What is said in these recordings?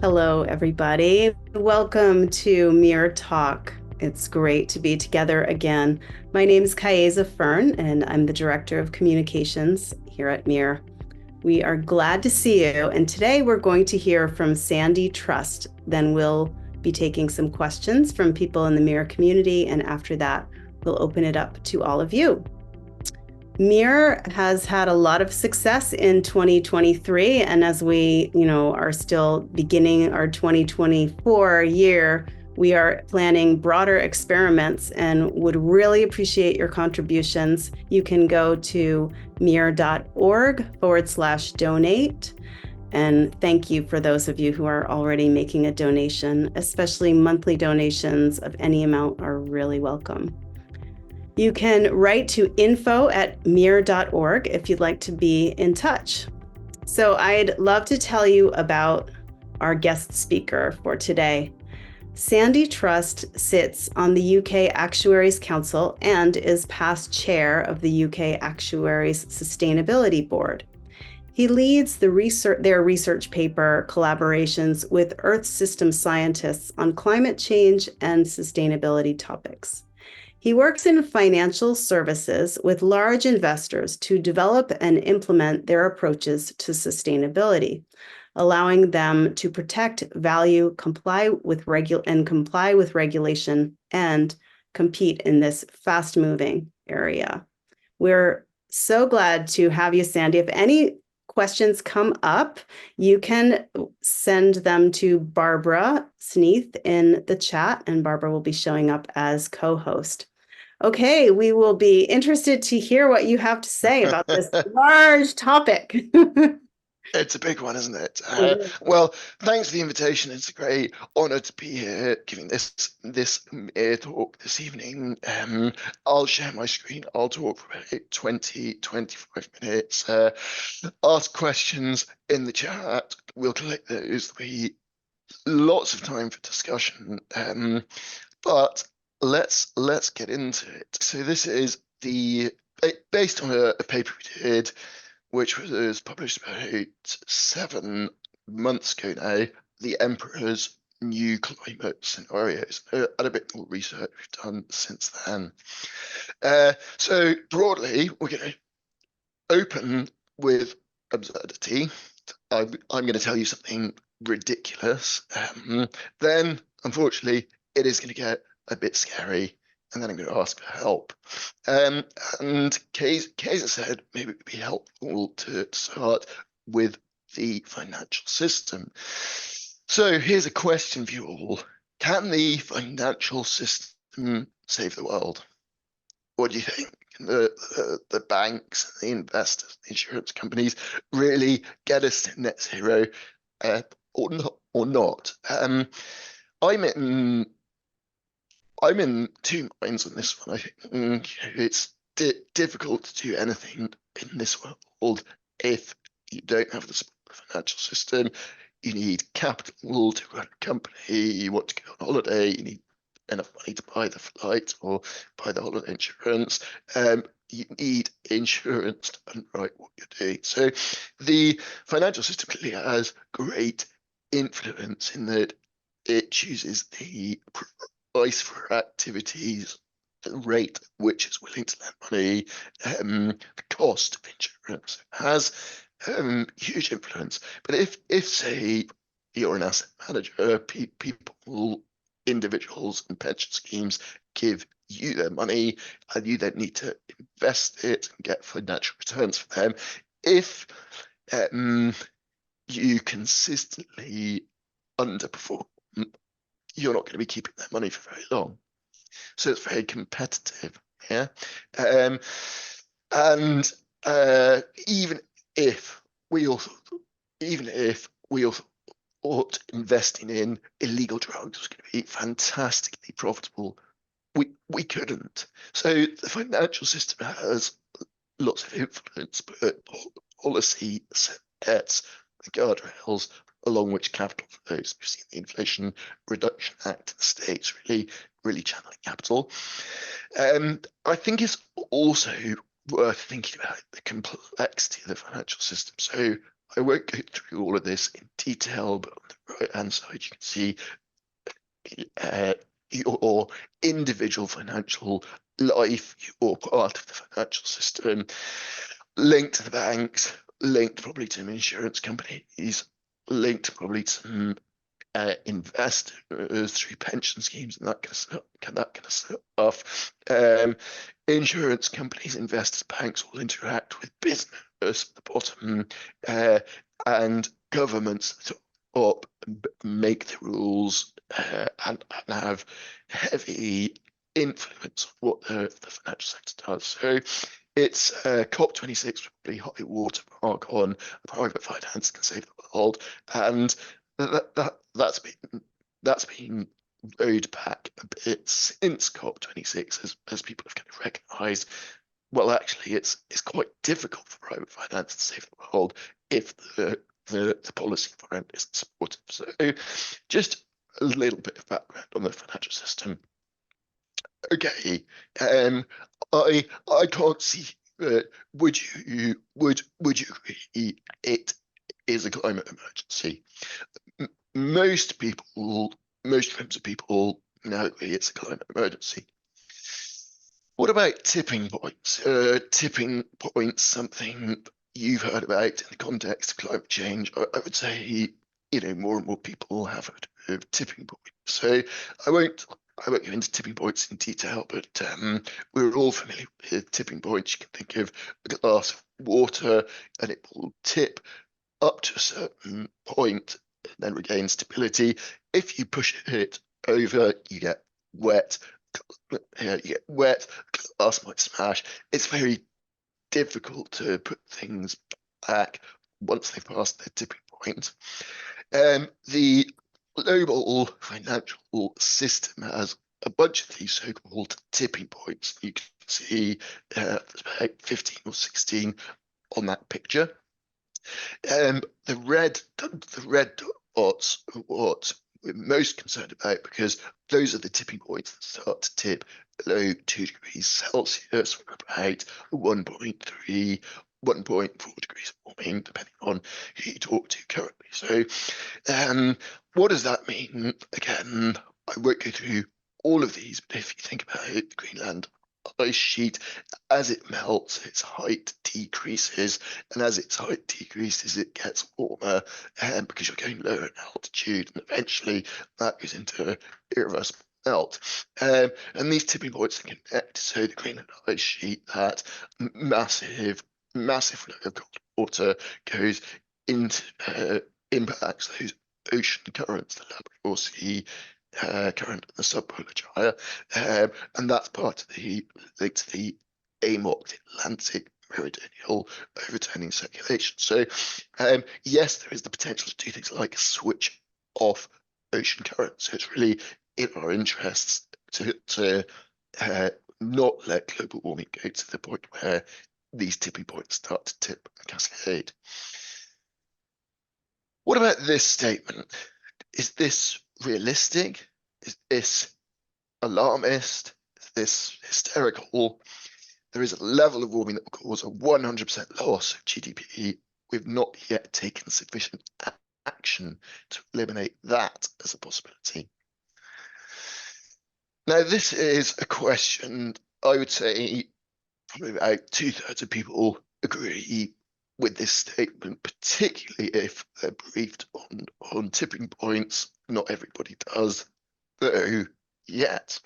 Hello, everybody. Welcome to MEERTALK. It's great to be together again. My name is Kaeza Fern, and I'm the Director of Communications here at MEER. We are glad to see you, and today we're going to hear from Sandy Trust. Then we'll be taking some questions from people in the MEER community, and after that, we'll open it up to all of you. MEER has had a lot of success in 2023, and as we, are still beginning our 2024 year, we are planning broader experiments and would really appreciate your contributions. You can go to meer.org/donate. And thank you for those of you who are already making a donation, especially monthly donations of any amount are really welcome. You can write to info@meer.org if you'd like to be in touch. So I'd love to tell you about our guest speaker for today. Sandy Trust sits on the UK Actuaries Council and is past chair of the UK Actuaries Sustainability Board. He leads their research paper collaborations with Earth system scientists on climate change and sustainability topics. He works in financial services with large investors to develop and implement their approaches to sustainability, allowing them to protect value, comply with regulation, and compete in this fast-moving area. We're so glad to have you, Sandy. If any questions come up, you can send them to Barbara Sneath in the chat, and Barbara will be showing up as co-host. Okay, we will be interested to hear what you have to say about this large topic. It's a big one, isn't it? Well, thanks for the invitation. It's a great honor to be here giving this talk this evening. I'll share my screen. I'll talk for about 20-25 minutes. Ask questions in the chat. We'll collect those. There'll be lots of time for discussion. But let's get into it. So this is based on a paper we did, which was published about 7 months ago now, the Emperor's New Climate Scenarios, and a bit more research we've done since then. So broadly, we're going to open with absurdity. I'm going to tell you something ridiculous. Then, unfortunately, it is going to get a bit scary, and then I'm going to ask for help. And Kaysa said maybe it would be helpful to start with the financial system. So here's a question for you all. Can the financial system save the world? What do you think? Can the banks, the investors, the insurance companies really get us to net zero or not? I'm in two minds on this one. I think it's difficult to do anything in this world if you don't have the financial system. You need capital to run a company. You want to go on holiday. You need enough money to buy the flight or buy the holiday insurance. You need insurance to underwrite what you're doing. So the financial system clearly has great influence in that it chooses the price for activities, the rate at which it's willing to lend money, the cost of insurance has huge influence. But if say you're an asset manager, people, individuals and pension schemes give you their money and you then need to invest it and get financial returns for them. If you consistently underperform, you're not going to be keeping that money for very long. So it's very competitive. Yeah. Even if we also thought investing in illegal drugs was going to be fantastically profitable, we couldn't. So the financial system has lots of influence, but policy sets the guardrails along which capital flows. We've seen the Inflation Reduction Act in the States really channeling capital. I think it's also worth thinking about the complexity of the financial system. So I won't go through all of this in detail, but on the right-hand side, you can see your individual financial life, your part of the financial system, linked to the banks, linked probably to insurance companies, linked probably to some investors through pension schemes and that kind of stuff. Insurance companies, investors, banks all interact with business at the bottom, and governments at the top make the rules, and have heavy influence on what the financial sector does. So it's COP26, probably high watermark on private finance can save the world, and that's been rowed back a bit since COP26, as people have kind of recognised. Well, actually, it's quite difficult for private finance to save the world if the policy environment isn't supportive. So, just a little bit of background on the financial system. Okay, I can't see. Would you agree it is a climate emergency? Most people, most groups of people now agree it's a climate emergency. What about tipping points? Tipping points, something you've heard about in the context of climate change. I would say, more and more people have heard of tipping points. So I won't go into tipping points in detail, but we're all familiar with tipping points. You can think of a glass of water and it will tip up to a certain point and then regain stability. If you push it over, you get wet. Glass might smash. It's very difficult to put things back once they've passed their tipping point. The global financial system has a bunch of these so-called tipping points. You can see there's about 15 or 16 on that picture. The red dots are what we're most concerned about, because those are the tipping points that start to tip below 2 degrees Celsius, for about 1.3, 1.4 degrees warming, depending on who you talk to currently. So what does that mean? Again, I won't go through all of these, but if you think about it, the Greenland ice sheet, as it melts, its height decreases, and as its height decreases, it gets warmer, because you're going lower in altitude, and eventually that goes into irreversible melt. And these tipping points are connected. So the Greenland ice sheet, that massive flow of cold water goes into impacts those ocean currents, the Labrador Sea current and the subpolar gyre, and that's part of the link to the AMOC, Atlantic meridional overturning circulation. So yes, there is the potential to do things like switch off ocean currents. So it's really in our interests to not let global warming go to the point where these tipping points start to tip and cascade. What about this statement? Is this realistic? Is this alarmist? Is this hysterical? There is a level of warming that will cause a 100% loss of GDP. We've not yet taken sufficient action to eliminate that as a possibility. Now, this is a question I would say probably about 2/3 of people agree with this statement, particularly if they're briefed on tipping points. Not everybody does, though, yet.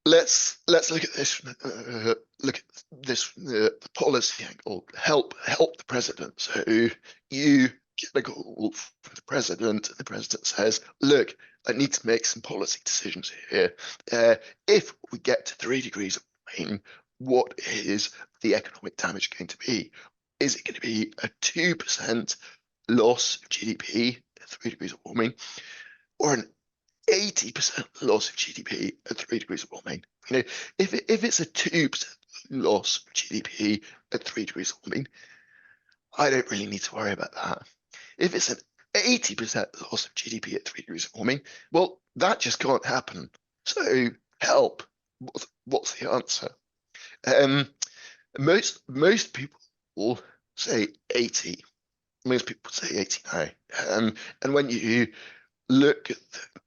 Let's look at this from the policy angle. Help the president. So you get a call from the president, and the president says, "Look, I need to make some policy decisions here. If we get to 3 degrees of warming, what is the economic damage going to be? Is it going to be a 2% loss of GDP at 3 degrees of warming, or an 80% loss of GDP at 3 degrees of warming?" If it's a 2% loss of GDP at 3 degrees of warming, I don't really need to worry about that. If it's an 80% loss of GDP at 3 degrees of warming, well, that just can't happen. So help. What's the answer? Most people people say 80. Most people say 80 now. And when you look at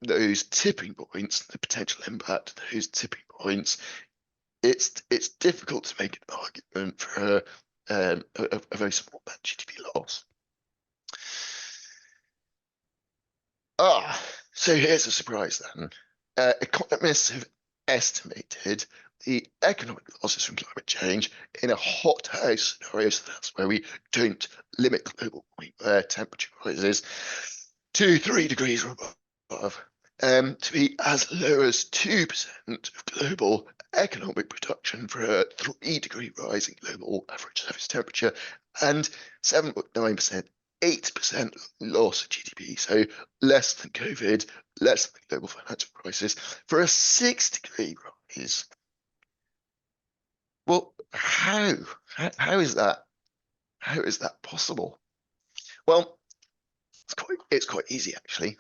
those tipping points, the potential impact of those tipping points, it's difficult to make an argument for a very small net GDP loss. So here's a surprise then. Economists have estimated the economic losses from climate change in a hothouse scenario, so that's where we don't limit global warming, where temperature rises to 3 degrees or above, to be as low as 2% of global economic production for a 3-degree rise in global average surface temperature, and 7.9%, 8% loss of GDP, so less than COVID, less than the global financial crisis, for a 6-degree rise. Well, how is that? How is that possible? Well, it's quite easy actually.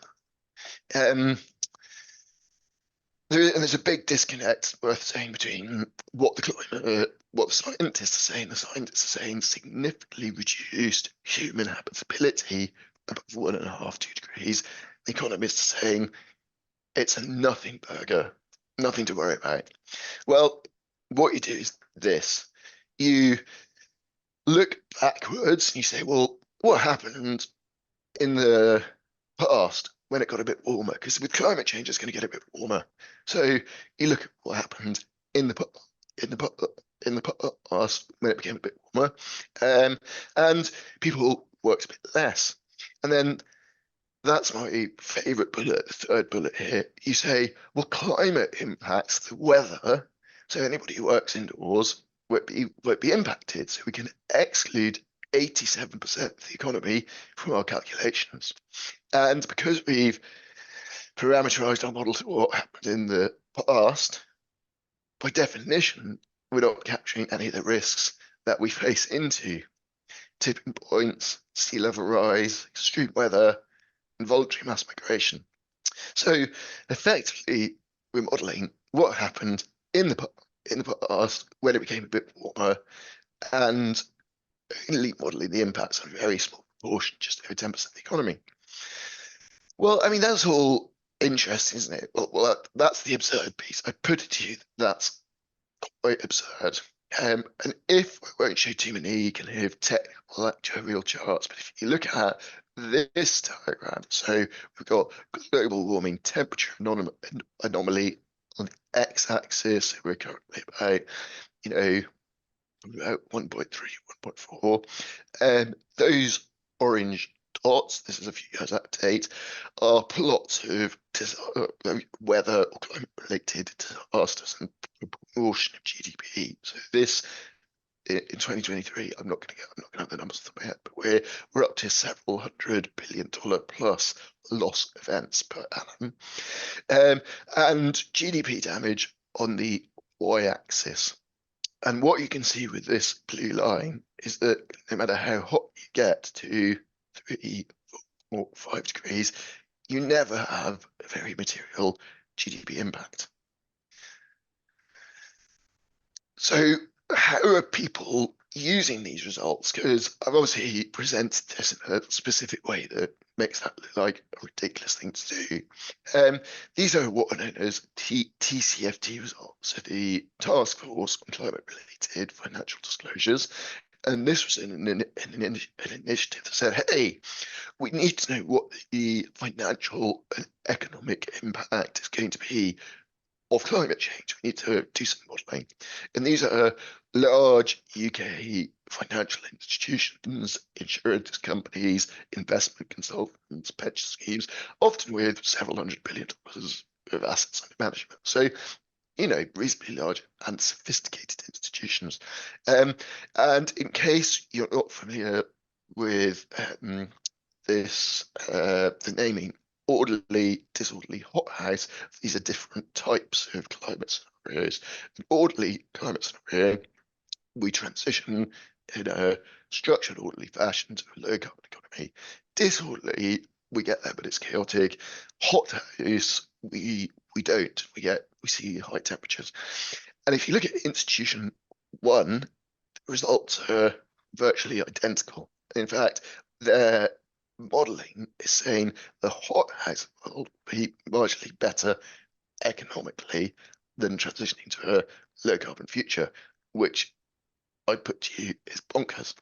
There's a big disconnect worth saying between what the scientists are saying. The scientists are saying significantly reduced human habitability above 1.5, 2 degrees. The economists are saying it's a nothing burger, nothing to worry about. Well, what you do is this. You look backwards and you say, well, what happened in the past when it got a bit warmer? Because with climate change, it's going to get a bit warmer. So you look at what happened in the past when it became a bit warmer, and people worked a bit less. And then that's my favorite bullet, the third bullet here. You say, well, climate impacts the weather, so anybody who works indoors won't be impacted. So we can exclude 87% of the economy from our calculations. And because we've parameterized our model to what happened in the past, by definition, we're not capturing any of the risks that we face into tipping points, sea level rise, extreme weather, and voluntary mass migration. So effectively, we're modeling what happened in the past when it became a bit warmer, and only modeling the impacts on a very small proportion, just over 10% of the economy. Well, I mean, that's all interesting, isn't it? Well, that's the absurd piece. I put it to you, that's quite absurd. And if I won't show too many kind of technical actuarial charts, but if you look at this diagram, so we've got global warming temperature anomaly on the x-axis. So we're currently about, about 1.3, 1.4. Those orange dots, this is a few years out of date, are plots of weather or climate related disasters and proportion of GDP. So this in 2023, I'm not going to have the numbers off the top of my head, but we're up to several $100 billion plus loss events per annum, and GDP damage on the y-axis. And what you can see with this blue line is that no matter how hot you get to 3 or 5 degrees, you never have a very material GDP impact. So how are people using these results? Because I've obviously presented this in a specific way that makes that look like a ridiculous thing to do. These are what are known as TCFD results, so the Task Force on Climate-Related Financial Disclosures. And this was an initiative that said, hey, we need to know what the financial and economic impact is going to be of climate change. We need to do some modelling. And these are large UK financial institutions, insurance companies, investment consultants, pension schemes, often with several $100 billion of assets under management. So, reasonably large and sophisticated institutions. And in case you're not familiar with the naming, orderly, disorderly, hothouse, these are different types of climate scenarios. An orderly climate scenario, we transition in a structured, orderly fashion to a low carbon economy. Disorderly, we get there, but it's chaotic. Hothouse, we don't. We see high temperatures. And if you look at institution one, the results are virtually identical. In fact, their modelling is saying the hothouse will be marginally better economically than transitioning to a low carbon future, which I put to you is bonkers.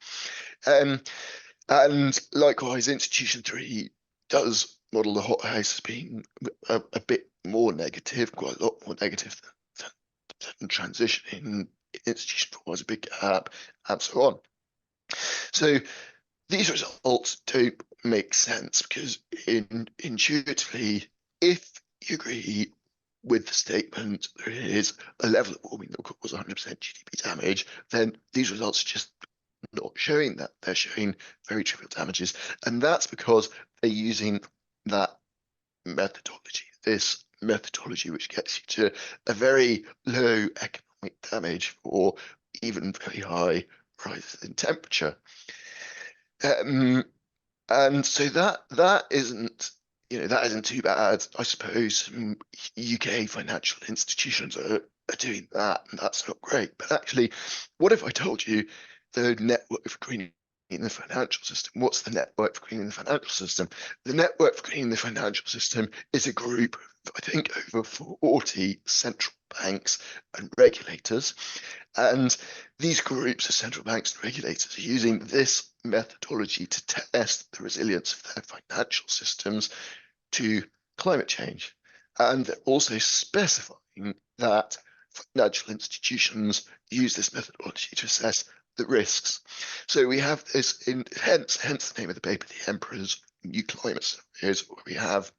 And likewise, institution 3 does model the hothouse as being a bit more negative, quite a lot more negative than transitioning. Institution 4 has a big gap, and so on. So these results don't make sense because intuitively, if you agree with the statement there is a level of warming that will cause 100% GDP damage, then these results are just not showing that. They're showing very trivial damages. And that's because they're using that methodology, this methodology which gets you to a very low economic damage or even very high rises in temperature. And so that isn't, that isn't too bad. I suppose UK financial institutions are doing that, and that's not great. But actually, what if I told you the network for greening the financial system? What's the network for greening the financial system? The network for greening the financial system is a group of, I think, over 40 central banks and regulators. And these groups of central banks and regulators are using this methodology to test the resilience of their financial systems to climate change. And they're also specifying that financial institutions use this methodology to assess the risks. So we have this, hence the name of the paper, The Emperor's New Climate Scenarios, where we have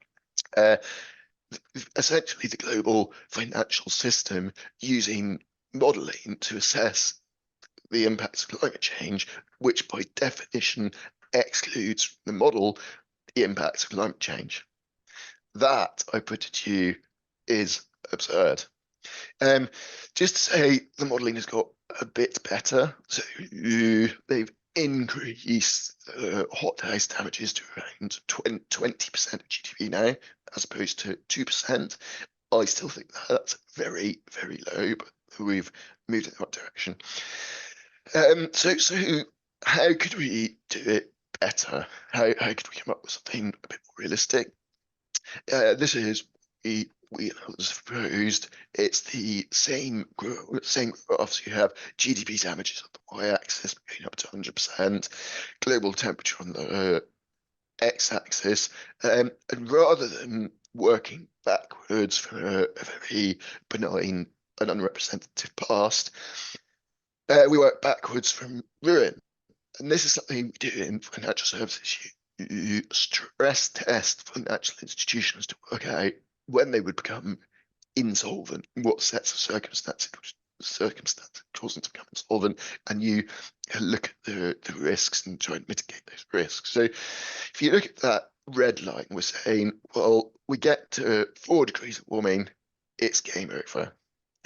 essentially the global financial system using modeling to assess the impacts of climate change, which by definition excludes from the model the impacts of climate change. That, I put it to you, is absurd. Just to say, the modelling has got a bit better. So they've increased hothouse damages to around 20% of GDP now, as opposed to 2%. I still think that's very, very low, but we've moved in the right direction. So how could we do it better? How could we come up with something a bit more realistic? This is we proposed. It's the same graphs. You have GDP damages on the y-axis going up to 100%, global temperature on the x-axis, and rather than working backwards from a very benign and unrepresentative past, we work backwards from ruin. And this is something we do in financial services. You stress test financial institutions to work out when they would become insolvent, what sets of circumstances cause them to become insolvent, and you look at the risks and try and mitigate those risks. So if you look at that red line, we're saying, well, we get to 4 degrees of warming, it's game over.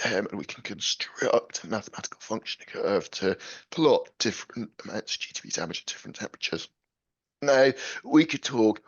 And we can construct a mathematical functioning curve to plot different amounts of GDP damage at different temperatures. Now, we could talk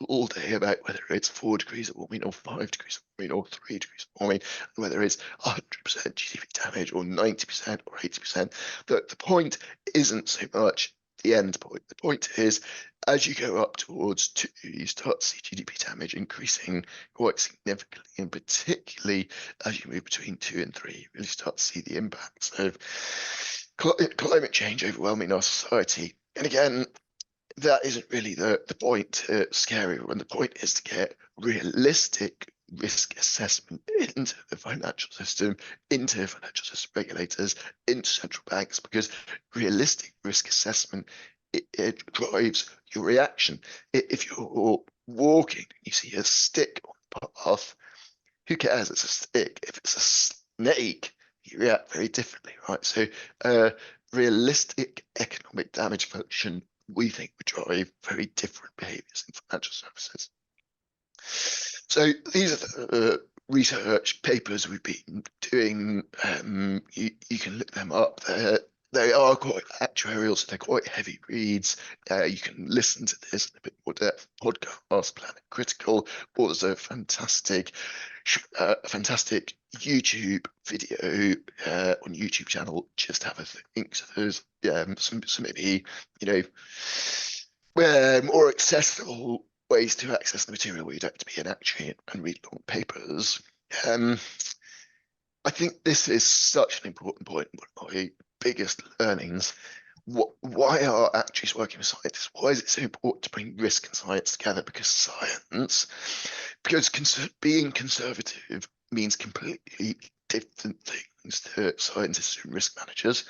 all day about whether it's 4 degrees of warming or 5 degrees of warming or 3 degrees of warming, and whether it's 100% GDP damage or 90% or 80%. But the point isn't so much the end point. The point is, as you go up towards 2, you start to see GDP damage increasing quite significantly, and particularly as you move between 2 and 3, you really start to see the impacts of climate change overwhelming our society. And again, that isn't really the point to scare everyone. The point is to get realistic risk assessment into the financial system, into financial system regulators, into central banks, because realistic risk assessment, it drives your reaction. If you're walking and you see a stick on the path, who cares? It's a stick. If it's a snake, you react very differently, right? So realistic economic damage function, we think, would drive very different behaviors in financial services. So these are the research papers we've been doing. You can look them up. They're they are quite actuarial, so they're quite heavy reads. You can listen to this in a bit more depth. Podcast, Planet Critical, or there's a fantastic YouTube video on YouTube channel. Just have a think. So there's some maybe more accessible ways to access the material where you don't have to be an actuary and read long papers. Um, I think this is such an important point. One of my biggest learnings. Why are actuaries working with scientists? Why is it so important to bring risk and science together? Because being conservative means completely different things to scientists and risk managers.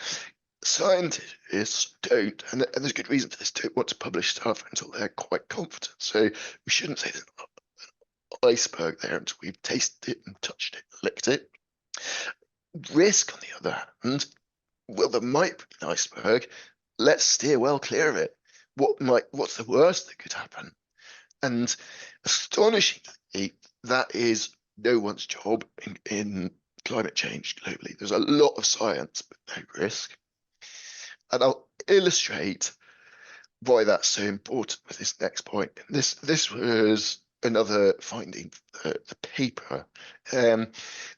Scientists don't, and there's good reason for this, don't want to publish stuff until they're quite confident. So we shouldn't say there's an iceberg there until we've tasted it and touched it, licked it. Risk, on the other hand, well, there might be an iceberg. Let's steer well clear of it. What's the worst that could happen? And astonishingly, that is no one's job in climate change globally. There's a lot of science, but no risk. And I'll illustrate why that's so important with this next point. This was another finding for the paper. The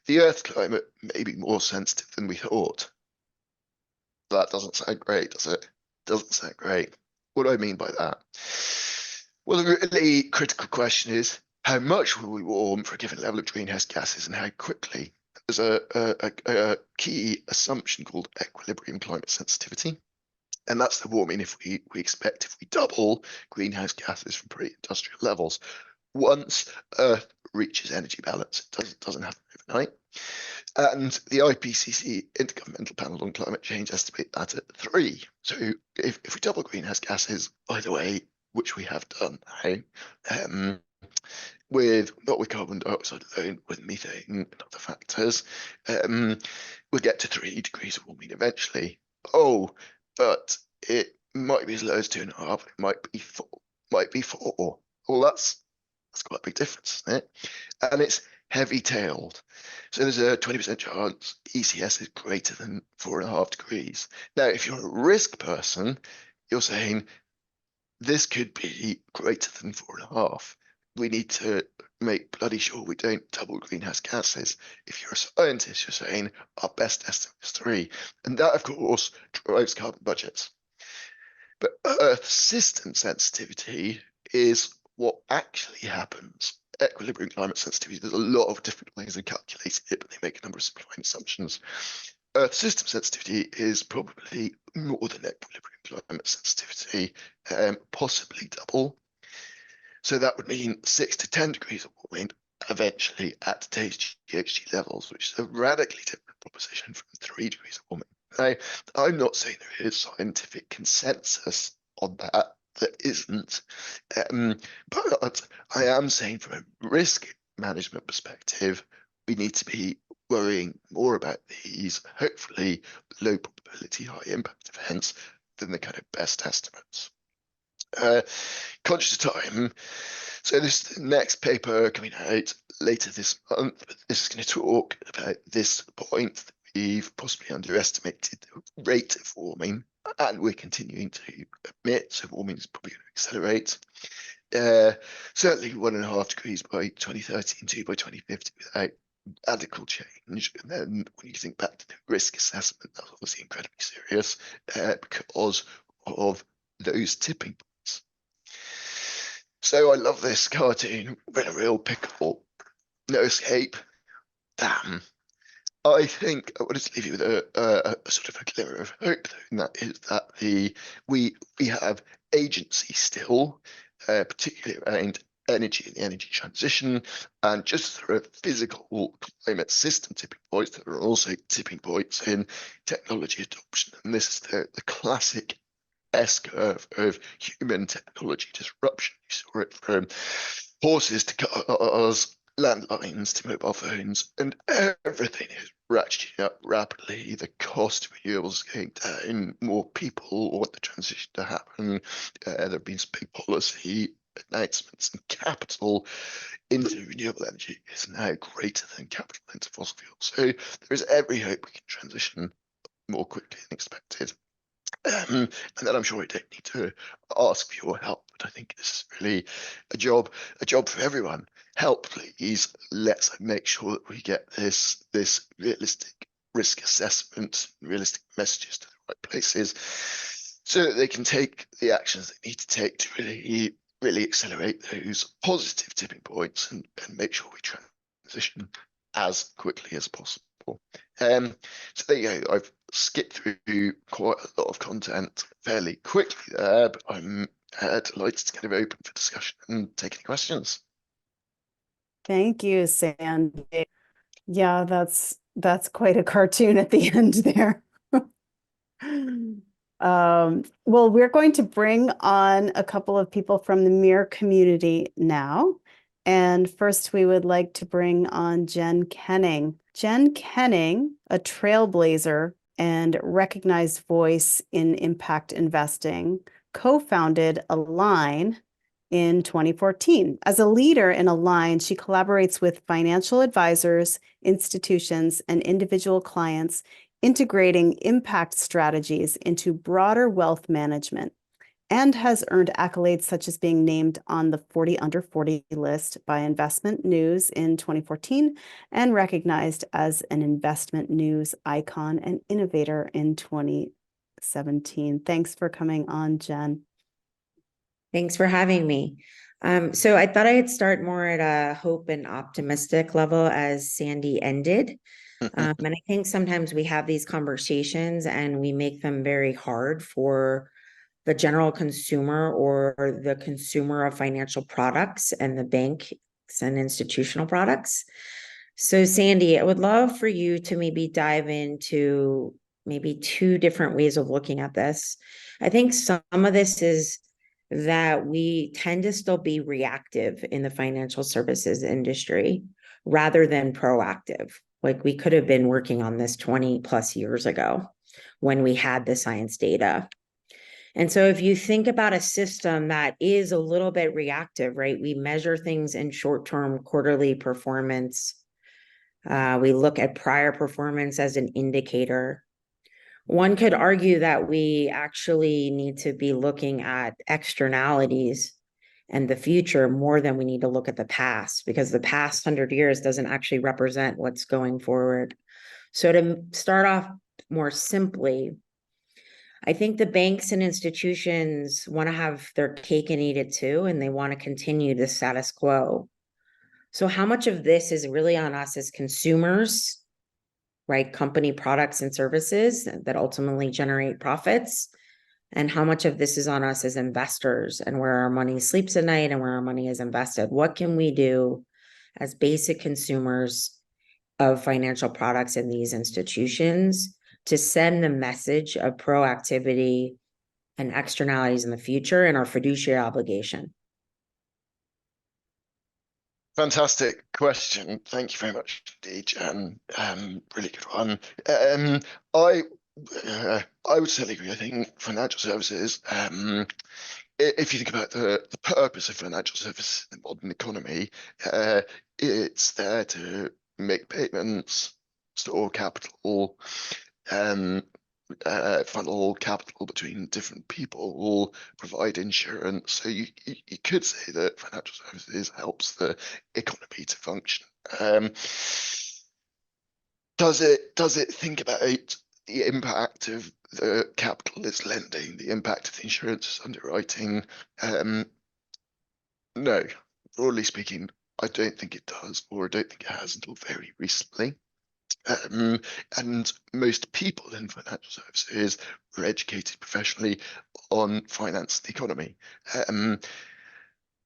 Earth's climate may be more sensitive than we thought. That doesn't sound great, does it? Doesn't sound great. What do I mean by that? Well, the really critical question is, how much will we warm for a given level of greenhouse gases and how quickly? There's a key assumption called equilibrium climate sensitivity. And that's the warming if we expect if we double greenhouse gases from pre-industrial levels. Once Earth reaches energy balance, it doesn't happen overnight. And the IPCC Intergovernmental Panel on Climate Change estimate that at 3. So if we double greenhouse gases, by the way, which we have done now, not with carbon dioxide alone, with methane and other factors, we'll get to 3 degrees of warming eventually. Oh, but it might be as low as 2.5. It might be 4. Might be 4. Well, that's quite a big difference, isn't it? And it's heavy-tailed. So there's a 20% chance ECS is greater than 4.5 degrees. Now, if you're a risk person, you're saying this could be greater than 4.5. We need to make bloody sure we don't double greenhouse gases. If you're a scientist, you're saying our best estimate is 3. And that, of course, drives carbon budgets. But Earth system sensitivity is what actually happens. Equilibrium climate sensitivity, there's a lot of different ways of calculating it, but they make a number of simplifying assumptions. Earth system sensitivity is probably more than equilibrium climate sensitivity, possibly double. So that would mean 6 to 10 degrees of warming eventually at today's GHG levels, which is a radically different proposition from 3 degrees of warming. Now, I'm not saying there is scientific consensus on that. There isn't. But I am saying from a risk management perspective, we need to be worrying more about these, hopefully low probability, high impact events than the kind of best estimates. Conscious of time, so this is the next paper coming out later this month, but this is going to talk about this point that we've possibly underestimated the rate of warming, and we're continuing to admit, so warming is probably going to accelerate. Certainly 1.5 degrees by 2030 and 2 by 2050 without radical change. And then when you think back to the risk assessment, that's obviously incredibly serious because of those tipping points. So I love this cartoon. We're in a real pickle. No escape. Damn. I think I wanted to leave you with a sort of a glimmer of hope, though, and that is that we have agency still, particularly around energy and the energy transition, and just there are physical climate system tipping points, there are also tipping points in technology adoption, and this is the classic S-curve of human technology disruption. You saw it from horses to cars, landlines to mobile phones, and everything is ratcheting up rapidly. The cost of renewables is going down. More people want the transition to happen. There have been some big policy announcements, and capital into renewable energy is now greater than capital into fossil fuels. So there is every hope we can transition more quickly than expected. And then I'm sure I don't need to ask for your help, but I think this is really a job for everyone. Help, please. Let's make sure that we get this realistic risk assessment, realistic messages to the right places, so that they can take the actions they need to take to really accelerate those positive tipping points and make sure we transition as quickly as possible. So there you go. I've skipped through quite a lot of content fairly quickly there, but I'm delighted to get it open for discussion and take any questions. Thank you, Sandy. Yeah, that's quite a cartoon at the end there. Well, we're going to bring on a couple of people from the MEER community now. And first, we would like to bring on Jen Kenning. Jen Kenning, a trailblazer and recognized voice in impact investing, co-founded Align in 2014. As a leader in Align, she collaborates with financial advisors, institutions, and individual clients, integrating impact strategies into broader wealth management, and has earned accolades such as being named on the 40 Under 40 list by Investment News in 2014 and recognized as an investment news icon and innovator in 2017. Thanks for coming on, Jen. Thanks for having me. So I thought I'd start more at a hope and optimistic level as Sandy ended. And I think sometimes we have these conversations and we make them very hard for the general consumer or the consumer of financial products and the banks and institutional products. So Sandy, I would love for you to maybe dive into maybe two different ways of looking at this. I think some of this is that we tend to still be reactive in the financial services industry rather than proactive. Like we could have been working on this 20 plus years ago when we had the science data. And so if you think about a system that is a little bit reactive, right? We measure things in short-term quarterly performance. We look at prior performance as an indicator. One could argue that we actually need to be looking at externalities and the future more than we need to look at the past, because the past 100 years doesn't actually represent what's going forward. So to start off more simply, I think the banks and institutions want to have their cake and eat it too, and they want to continue the status quo. So how much of this is really on us as consumers, right? Company products and services that ultimately generate profits. And how much of this is on us as investors and where our money sleeps at night and where our money is invested? What can we do as basic consumers of financial products in these institutions to send the message of proactivity and externalities in the future and our fiduciary obligation? Fantastic question. Thank you very much, Jen. Really good one. I would certainly agree. I think financial services, if you think about the purpose of financial services in the modern economy, it's there to make payments, store capital, funnel capital between different people, provide insurance. So you could say that financial services helps the economy to function. Does it think about the impact of the capital it's lending, the impact of the insurance it's underwriting? No, broadly speaking, I don't think it does, or I don't think it has until very recently. And most people in financial services were educated professionally on finance and the economy.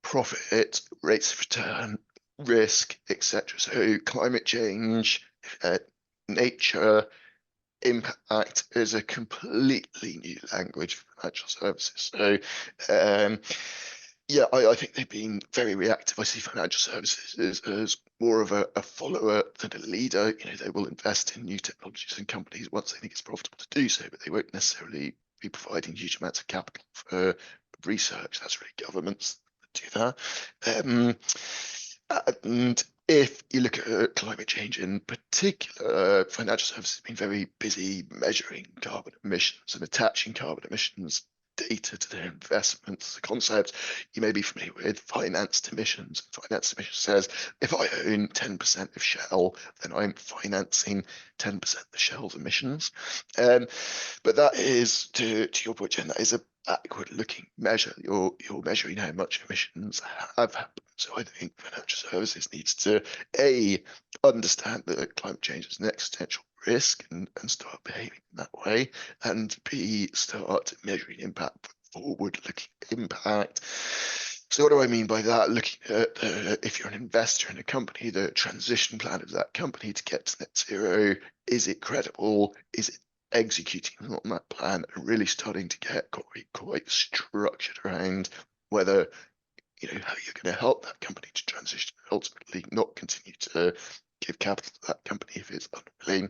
Profit, rates of return, risk, etc. So climate change, nature, impact is a completely new language for financial services. So yeah, I think they've been very reactive. I see financial services as more of a follower than a leader. You know, they will invest in new technologies and companies once they think it's profitable to do so, but they won't necessarily be providing huge amounts of capital for research. That's really governments that do that. And if you look at climate change in particular, financial services have been very busy measuring carbon emissions and attaching carbon emissions data to their investments. The concept you may be familiar with, financed emissions. Financed emissions says if I own 10% of Shell, then I'm financing 10% of the Shell's emissions. But that is, to your point, Jen, that is a backward-looking measure. You're measuring how much emissions have happened. So I think financial services needs to understand that climate change is an existential risk and start behaving in that way, and B, start measuring impact, forward-looking impact. So what do I mean by that? Looking at if you're an investor in a company, the transition plan of that company to get to net zero, is it credible? Is it executing on that plan, and really starting to get quite structured around whether, how you're going to help that company to transition, and ultimately not continue to give capital to that company if it's unwilling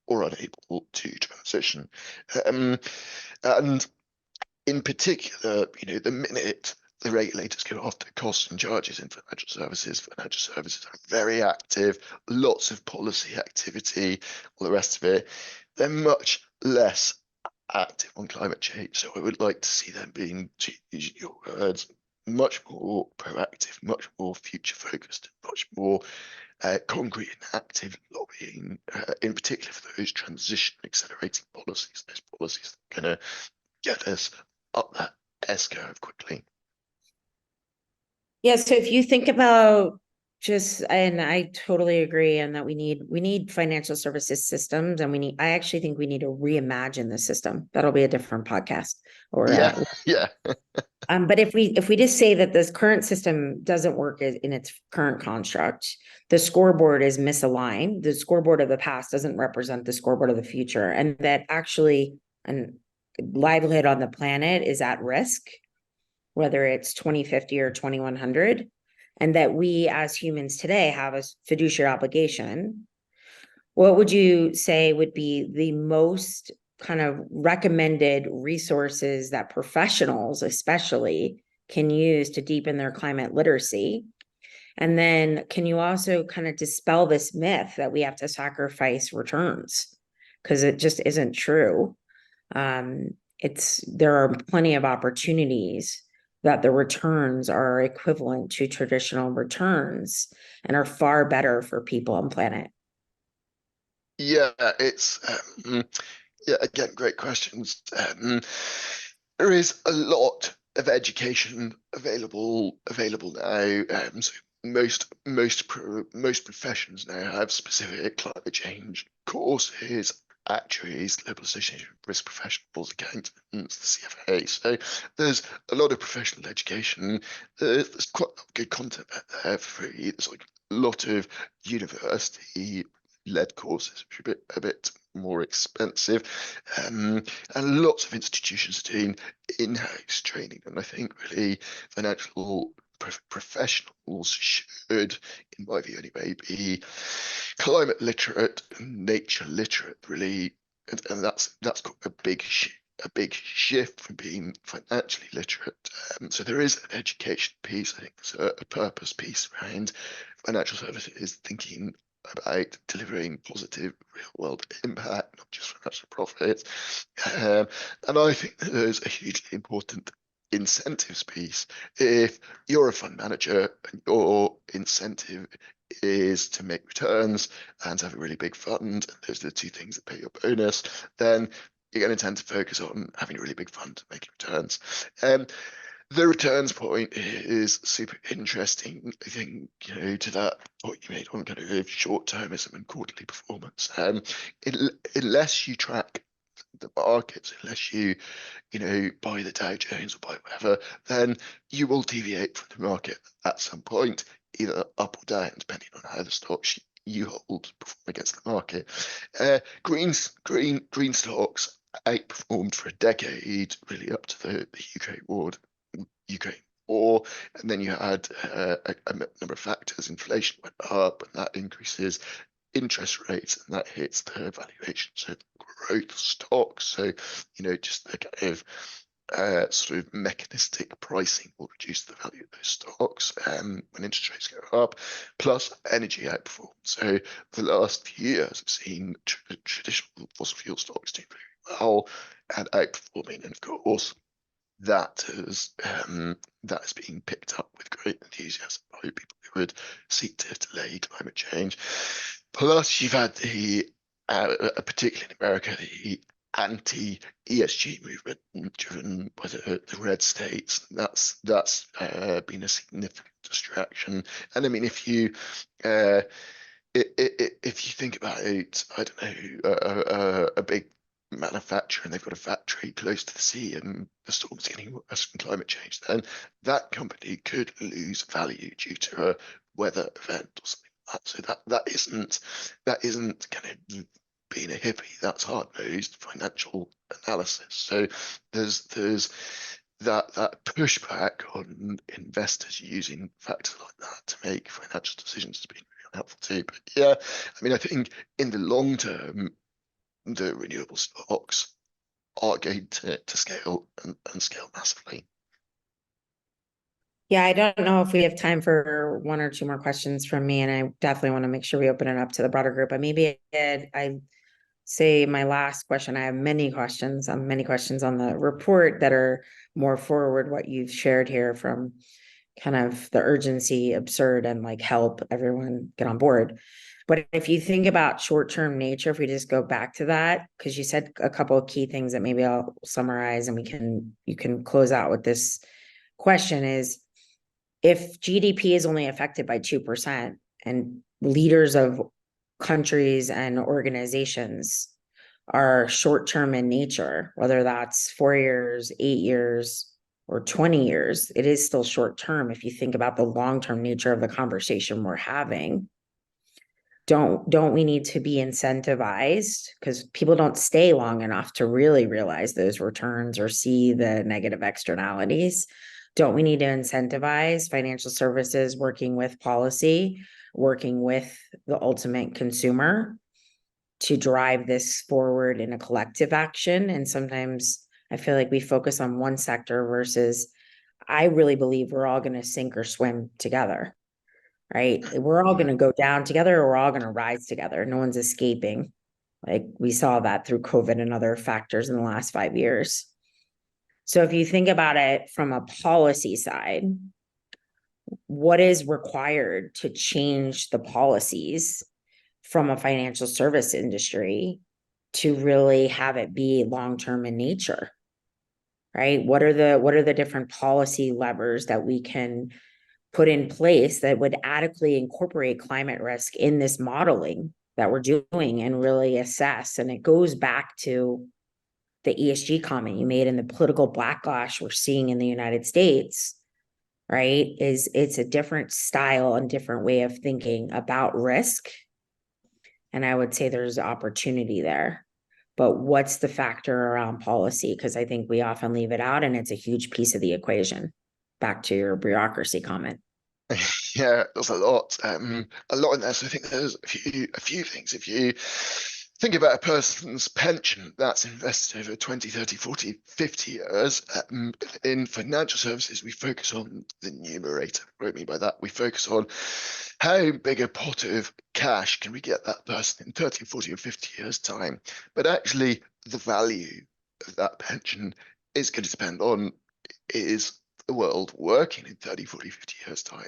or unable to transition. And in particular, the minute the regulators go after costs and charges in financial services are very active, lots of policy activity, all the rest of it. They're much less active on climate change. So I would like to see them being, to use your words, much more proactive, much more future focused, much more concrete and active lobbying, in particular for those transition accelerating policies, those policies that are going to get us up that S-curve quickly. Yeah, so if you think about and I totally agree, and that we need financial services systems, and I actually think we need to reimagine the system. That'll be a different podcast. Or yeah. But if we just say that this current system doesn't work in its current construct, the scoreboard is misaligned. The scoreboard of the past doesn't represent the scoreboard of the future, and that actually an livelihood on the planet is at risk, whether it's 2050 or 2100, and that we as humans today have a fiduciary obligation. What would you say would be the most kind of recommended resources that professionals especially can use to deepen their climate literacy? And then can you also kind of dispel this myth that we have to sacrifice returns? Because it just isn't true. There are plenty of opportunities that the returns are equivalent to traditional returns and are far better for people and planet. Yeah, it's again, great questions. There is a lot of education available now. So most professions now have specific climate change courses. Actuaries, Global Association of Risk Professionals, accountants, the CFA. So there's a lot of professional education. There's quite good content out there for free. There's like a lot of university-led courses, which are a bit more expensive, and lots of institutions are doing in-house training. And I think really financial professionals should, in my view anyway, be climate literate, nature literate, really, and that's got a big shift from being financially literate. So there is an education piece. I think there's a purpose piece around financial services thinking about delivering positive real world impact, not just financial profits. And I think that there's a hugely important incentives piece. If you're a fund manager and your incentive is to make returns and to have a really big fund, and those are the two things that pay your bonus, then you're going to tend to focus on having a really big fund making returns. The returns point is super interesting. I think, to that point you made on kind of short-termism and quarterly performance. Unless you track the markets, unless you buy the Dow Jones or buy whatever, then you will deviate from the market at some point, either up or down, depending on how the stocks you hold perform against the market. Green stocks outperformed for a decade, really up to the Ukraine war, and then you had a number of factors. Inflation went up, and that increases interest rates, and that hits the valuations of growth stocks. So, just the kind of sort of mechanistic pricing will reduce the value of those stocks when interest rates go up, plus energy outperform. So the last few years, I've seen traditional fossil fuel stocks doing very well and outperforming, and of course, that is being picked up with great enthusiasm by people who would seek to delay climate change. Plus, you've had particularly in America, the anti-ESG movement driven by the red states. That's been a significant distraction. And I mean, if you think about it, I don't know, a big manufacturer and they've got a factory close to the sea and the storm's getting worse from climate change, then that company could lose value due to a weather event or something like that. So that isn't kind of being a hippie. That's hard-nosed financial analysis. So there's that pushback on investors using factors like that to make financial decisions has been really helpful too. But yeah, I mean, I think in the long term, the renewable stocks are going to scale and scale massively. Yeah, I don't know if we have time for one or two more questions from me, and I definitely want to make sure we open it up to the broader group. But maybe I say my last question. I have many questions on the report that are more forward what you've shared here, from kind of the urgency, absurd, and like help everyone get on board. But if you think about short-term nature, if we just go back to that, because you said a couple of key things that maybe I'll summarize and you can close out with this question is, if GDP is only affected by 2% and leaders of countries and organizations are short-term in nature, whether that's 4 years, 8 years, or 20 years, it is still short-term if you think about the long-term nature of the conversation we're having. Don't we need to be incentivized, because people don't stay long enough to really realize those returns or see the negative externalities? Don't we need to incentivize financial services working with policy, working with the ultimate consumer to drive this forward in a collective action? And sometimes I feel like we focus on one sector versus, I really believe we're all going to sink or swim together, right? We're all going to go down together, or we're all going to rise together. No one's escaping. Like we saw that through COVID and other factors in the last 5 years. So if you think about it from a policy side, what is required to change the policies from a financial service industry to really have it be long-term in nature, right? What are the different policy levers that we can put in place that would adequately incorporate climate risk in this modeling that we're doing and really assess? And it goes back to the ESG comment you made and the political backlash we're seeing in the United States, right? It's a different style and different way of thinking about risk. And I would say there's opportunity there. But what's the factor around policy? Because I think we often leave it out, and it's a huge piece of the equation. Back to your bureaucracy comment. Yeah, there's a lot in there. So I think there's a few things. If you think about a person's pension that's invested over 20, 30, 40, 50 years, in financial services, we focus on the numerator. What I mean by that, we focus on how big a pot of cash can we get that person in 30, 40, or 50 years' time. But actually, the value of that pension is going to depend on, is the world working in 30, 40, 50 years' time?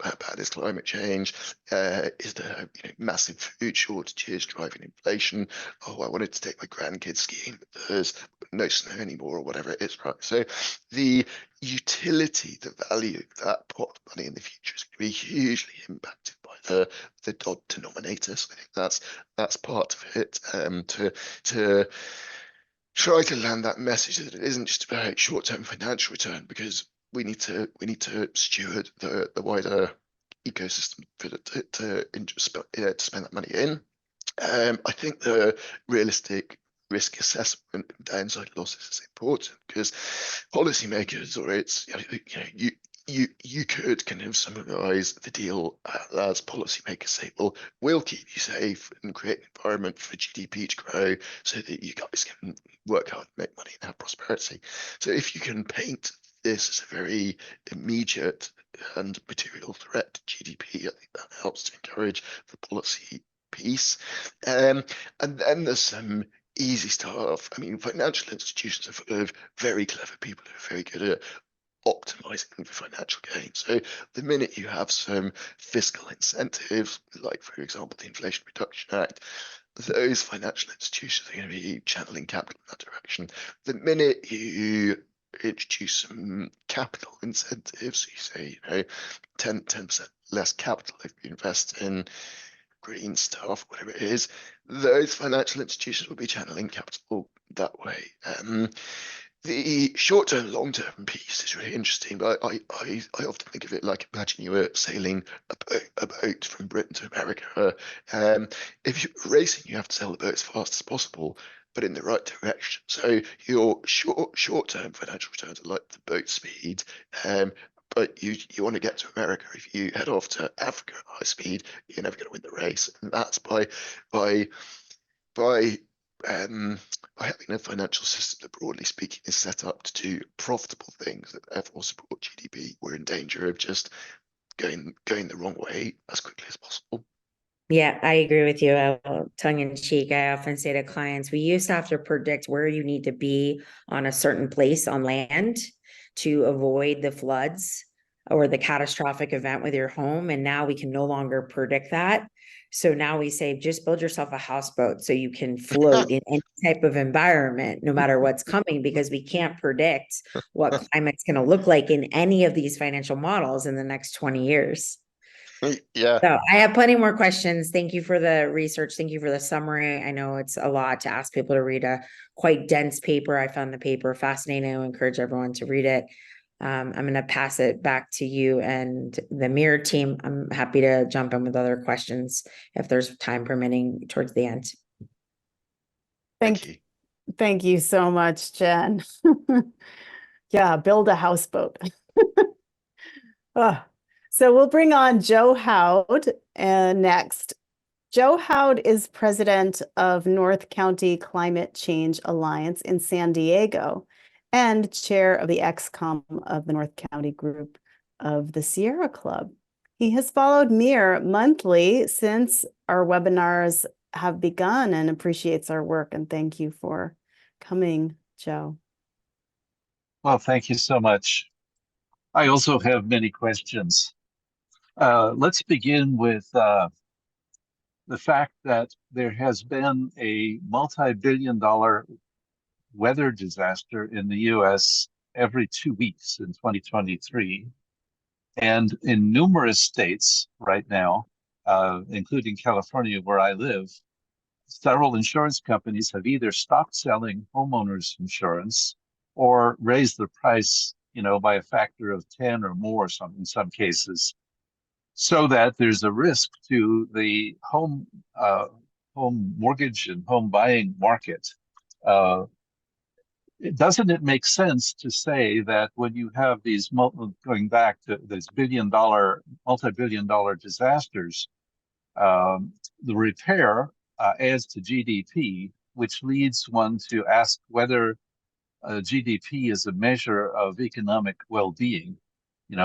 How bad is climate change? Is there massive food shortages driving inflation? Oh, I wanted to take my grandkids skiing, but there's no snow anymore, or whatever it is, right? So the utility, the value of that pot of money in the future is going to be hugely impacted by the denominator. So I think that's part of it, to try to land that message that it isn't just about short-term financial return, because we need to steward the wider ecosystem to spend that money in. I think the realistic risk assessment and downside losses is important, because policymakers, or it's you could kind of summarize the deal as policymakers say, well, we'll keep you safe and create an environment for GDP to grow so that you guys can work hard, make money, and have prosperity. So if you can paint this as a very immediate and material threat to GDP, I think that helps to encourage the policy piece. And then there's some easy stuff. I mean, financial institutions are full of very clever people who are very good at optimizing the financial gain. So the minute you have some fiscal incentives, like for example the Inflation Reduction Act, those financial institutions are going to be channeling capital in that direction. The minute you introduce some capital incentives, you say, 10% less capital if you invest in green stuff, whatever it is, those financial institutions will be channeling capital that way. The short-term, long-term piece is really interesting, but I often think of it like, imagine you were sailing a boat from Britain to America. If you're racing, you have to sail the boat as fast as possible, but in the right direction. So your short-term financial returns are like the boat speed, but you want to get to America. If you head off to Africa at high speed, you're never going to win the race, and that's by having a financial system that, broadly speaking, is set up to do profitable things that therefore support GDP. We're in danger of just going the wrong way as quickly as possible. Yeah, I agree with you. Tongue in cheek, I often say to clients, we used to have to predict where you need to be on a certain place on land to avoid the floods or the catastrophic event with your home. And now we can no longer predict that. So now we say, just build yourself a houseboat so you can float in any type of environment, no matter what's coming, because we can't predict what climate's going to look like in any of these financial models in the next 20 years. Yeah. So I have plenty more questions. Thank you for the research. Thank you for the summary. I know it's a lot to ask people to read a quite dense paper. I found the paper fascinating. I encourage everyone to read it. I'm going to pass it back to you and the MEER team. I'm happy to jump in with other questions if there's time permitting towards the end. Thank you. Thank you so much, Jen. Yeah, build a houseboat. So we'll bring on Joe Howd next. Joe Howd is president of North County Climate Change Alliance in San Diego and chair of the XCOM of the North County group of the Sierra Club. He has followed MEER monthly since our webinars have begun and appreciates our work. And thank you for coming, Joe. Well, thank you so much. I also have many questions. Let's begin with the fact that there has been a multi-billion-dollar weather disaster in the US every 2 weeks in 2023. And in numerous states right now, including California, where I live, several insurance companies have either stopped selling homeowners insurance or raised the price, by a factor of 10 or more in some cases, so that there's a risk to the home mortgage and home buying market. Doesn't it make sense to say that when you have these, going back to these multi-billion-dollar disasters, the repair adds to GDP, which leads one to ask whether GDP is a measure of economic well-being,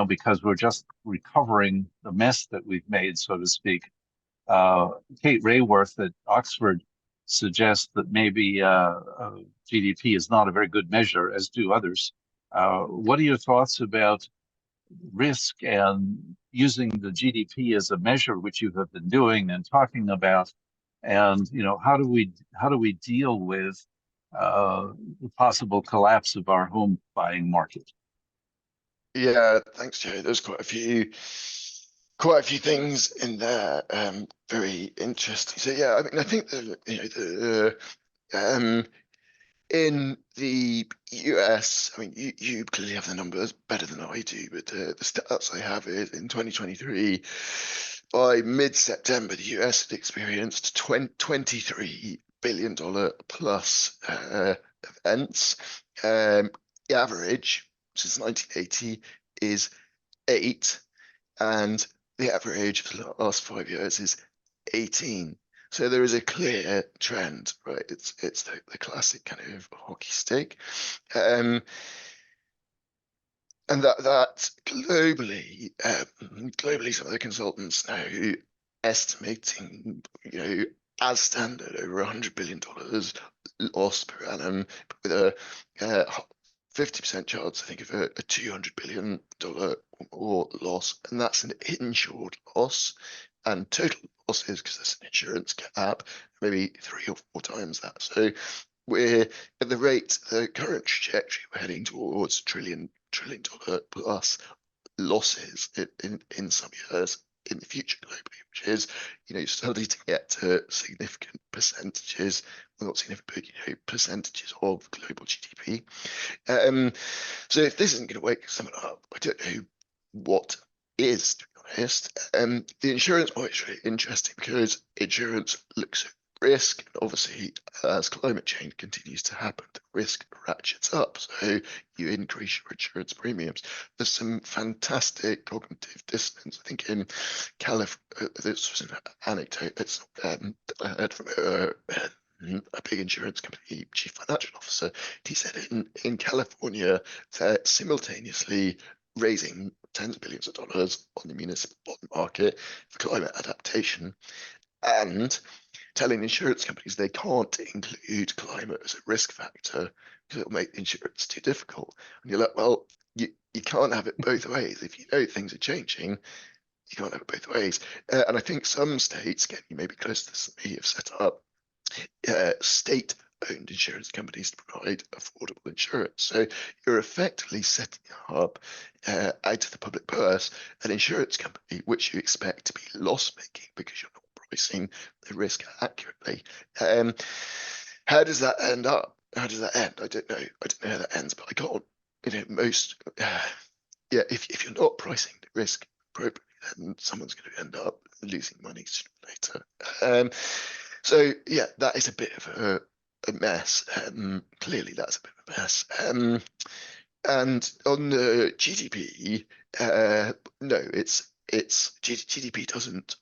because we're just recovering the mess that we've made, so to speak. Kate Rayworth at Oxford suggests that maybe GDP is not a very good measure, as do others. What are your thoughts about risk and using the GDP as a measure, which you have been doing and talking about? And how do we deal with the possible collapse of our home buying market? Yeah, thanks, Joe. There's quite a few things in there. Very interesting. So yeah, I mean, I think in the US, I mean, you clearly have the numbers better than I do, but the stats I have is in 2023, by mid-September, the US had experienced $23 billion plus events. The average since 1980 is 8, and the average for the last 5 years is 18. So there is a clear trend, right? It's the classic kind of hockey stick. And that globally, some of the consultants now estimating, as standard, over $100 billion loss per annum, with a 50% chance, I think, of a $200 billion or more loss, and that's an insured loss. And total losses, because there's an insurance cap, maybe 3 or 4 times that. So we're at the rate, the current trajectory, we're heading towards trillion dollar plus losses in some years in the future globally, which is, starting to get to significant percentages, well, not significant, but, percentages of global GDP. So if this isn't going to wake someone up, I don't know what is, to be honest. The insurance point is really interesting because insurance looks at risk, and obviously, as climate change continues to happen, the risk ratchets up. So you increase your insurance premiums. There's some fantastic cognitive dissonance. I think in California, this was an anecdote that's I heard from a big insurance company chief financial officer. He said in California, they're simultaneously raising tens of billions of dollars on the municipal bond market for climate adaptation and telling insurance companies they can't include climate as a risk factor because it'll make the insurance too difficult. And you're like, well, you can't have it both ways. If you know things are changing, you can't have it both ways. And I think some states, again, you may be close to this than me, have set up state-owned insurance companies to provide affordable insurance. So you're effectively setting up out of the public purse an insurance company which you expect to be loss-making because you're not pricing the risk accurately. How does that end up? How does that end? I don't know. I don't know how that ends, but I can't. If you're not pricing the risk appropriately, then someone's going to end up losing money sooner or later. So yeah, that is a bit of a mess. Clearly, that's a bit of a mess. And on the GDP, no, it's GDP doesn't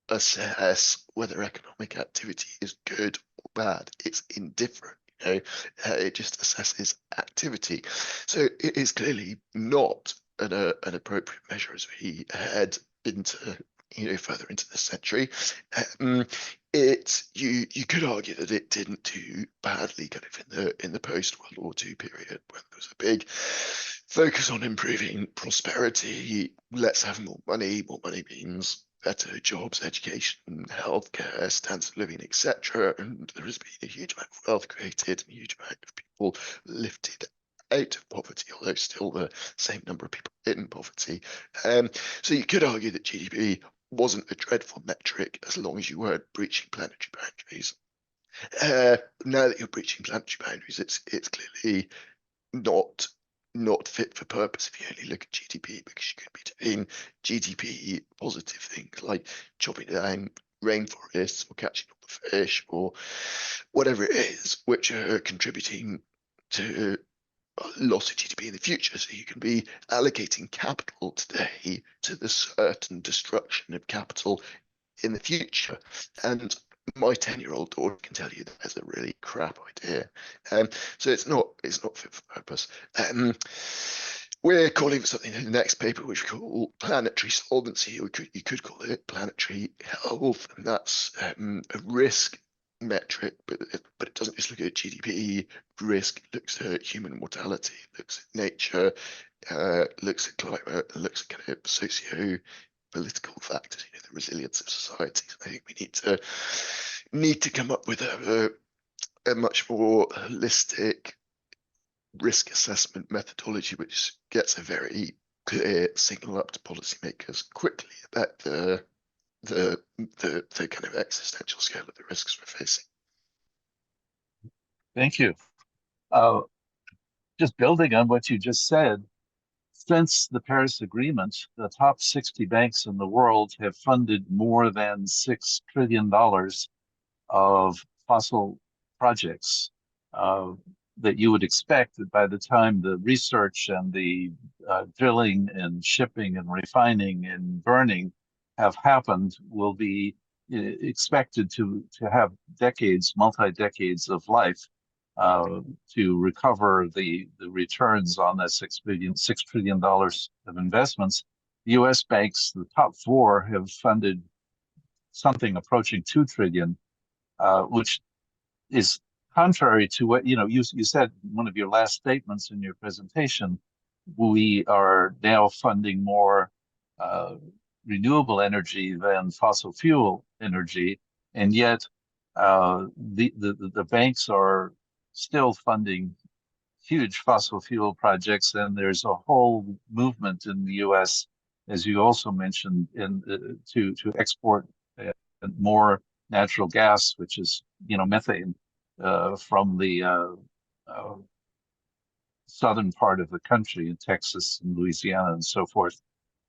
assess whether economic activity is good or bad. It's indifferent. It just assesses activity. So it is clearly not an appropriate measure as we head into further into the century. You could argue that it didn't do badly kind of in the post World War II period when there was a big focus on improving prosperity. Let's have more money. More money means better jobs, education, healthcare, standards of living, etc. And there has been a huge amount of wealth created and a huge amount of people lifted out of poverty, although still the same number of people in poverty. So you could argue that GDP wasn't a dreadful metric as long as you weren't breaching planetary boundaries. Now that you're breaching planetary boundaries, it's clearly not fit for purpose if you only look at GDP, because you could be doing GDP positive things like chopping down rainforests or catching all the fish or whatever it is, which are contributing to loss of GDP in the future. So you can be allocating capital today to the certain destruction of capital in the future. And my 10-year-old daughter can tell you that that's a really crap idea. So it's not fit for purpose. We're calling for something in the next paper which we call planetary solvency. You could call it planetary health, and that's a risk metric, but it doesn't just look at GDP. Risk looks at human mortality, looks at nature, looks at climate, and looks at kind of socio-political factors, the resilience of societies. I think we need to come up with a much more holistic risk assessment methodology, which gets a very clear signal up to policymakers quickly about the kind of existential scale of the risks we're facing. Thank you. Just building on what you just said, since the Paris Agreement, the top 60 banks in the world have funded more than $6 trillion of fossil projects. that you would expect that by the time the research and the drilling and shipping and refining and burning have happened will be expected to have decades, multi-decades of life to recover the returns on that $6 trillion of investments. The U.S. banks, the top four, have funded something approaching 2 trillion, which is contrary to what you said in one of your last statements in your presentation. We are now funding more renewable energy than fossil fuel energy, and yet the banks are still funding huge fossil fuel projects, and there's a whole movement in the U.S., as you also mentioned, to export more natural gas, which is methane from the southern part of the country in Texas and Louisiana and so forth.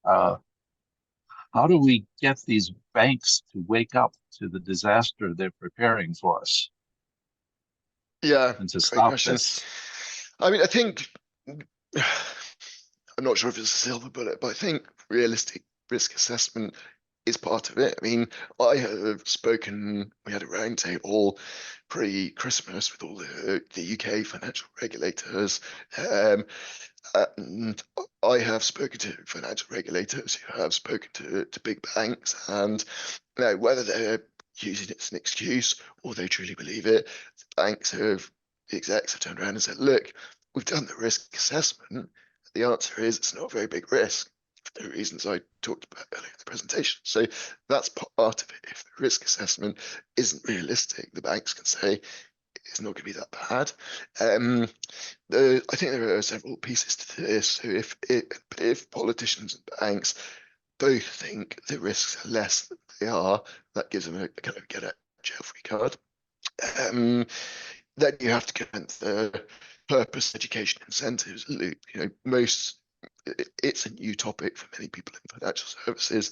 How do we get these banks to wake up to the disaster they're preparing for us? Yeah, and to great stop question. this? I mean, I think I'm not sure if it's a silver bullet, but I think realistic risk assessment is part of it. I mean, I have spoken, we had a roundtable pre-Christmas with all the UK financial regulators, and I have spoken to financial regulators who have spoken to big banks, and whether they're using it as an excuse or they truly believe it, the execs have turned around and said, look, we've done the risk assessment. The answer is it's not a very big risk for the reasons I talked about earlier in the presentation. So that's part of it. If the risk assessment isn't realistic, the banks can say it's not going to be that bad. I think there are several pieces to this. So if politicians and banks both think the risks are less than they are, that gives them a kind of get out jail free card. Then you have to get into the purpose, education, incentives loop. It's a new topic for many people in financial services.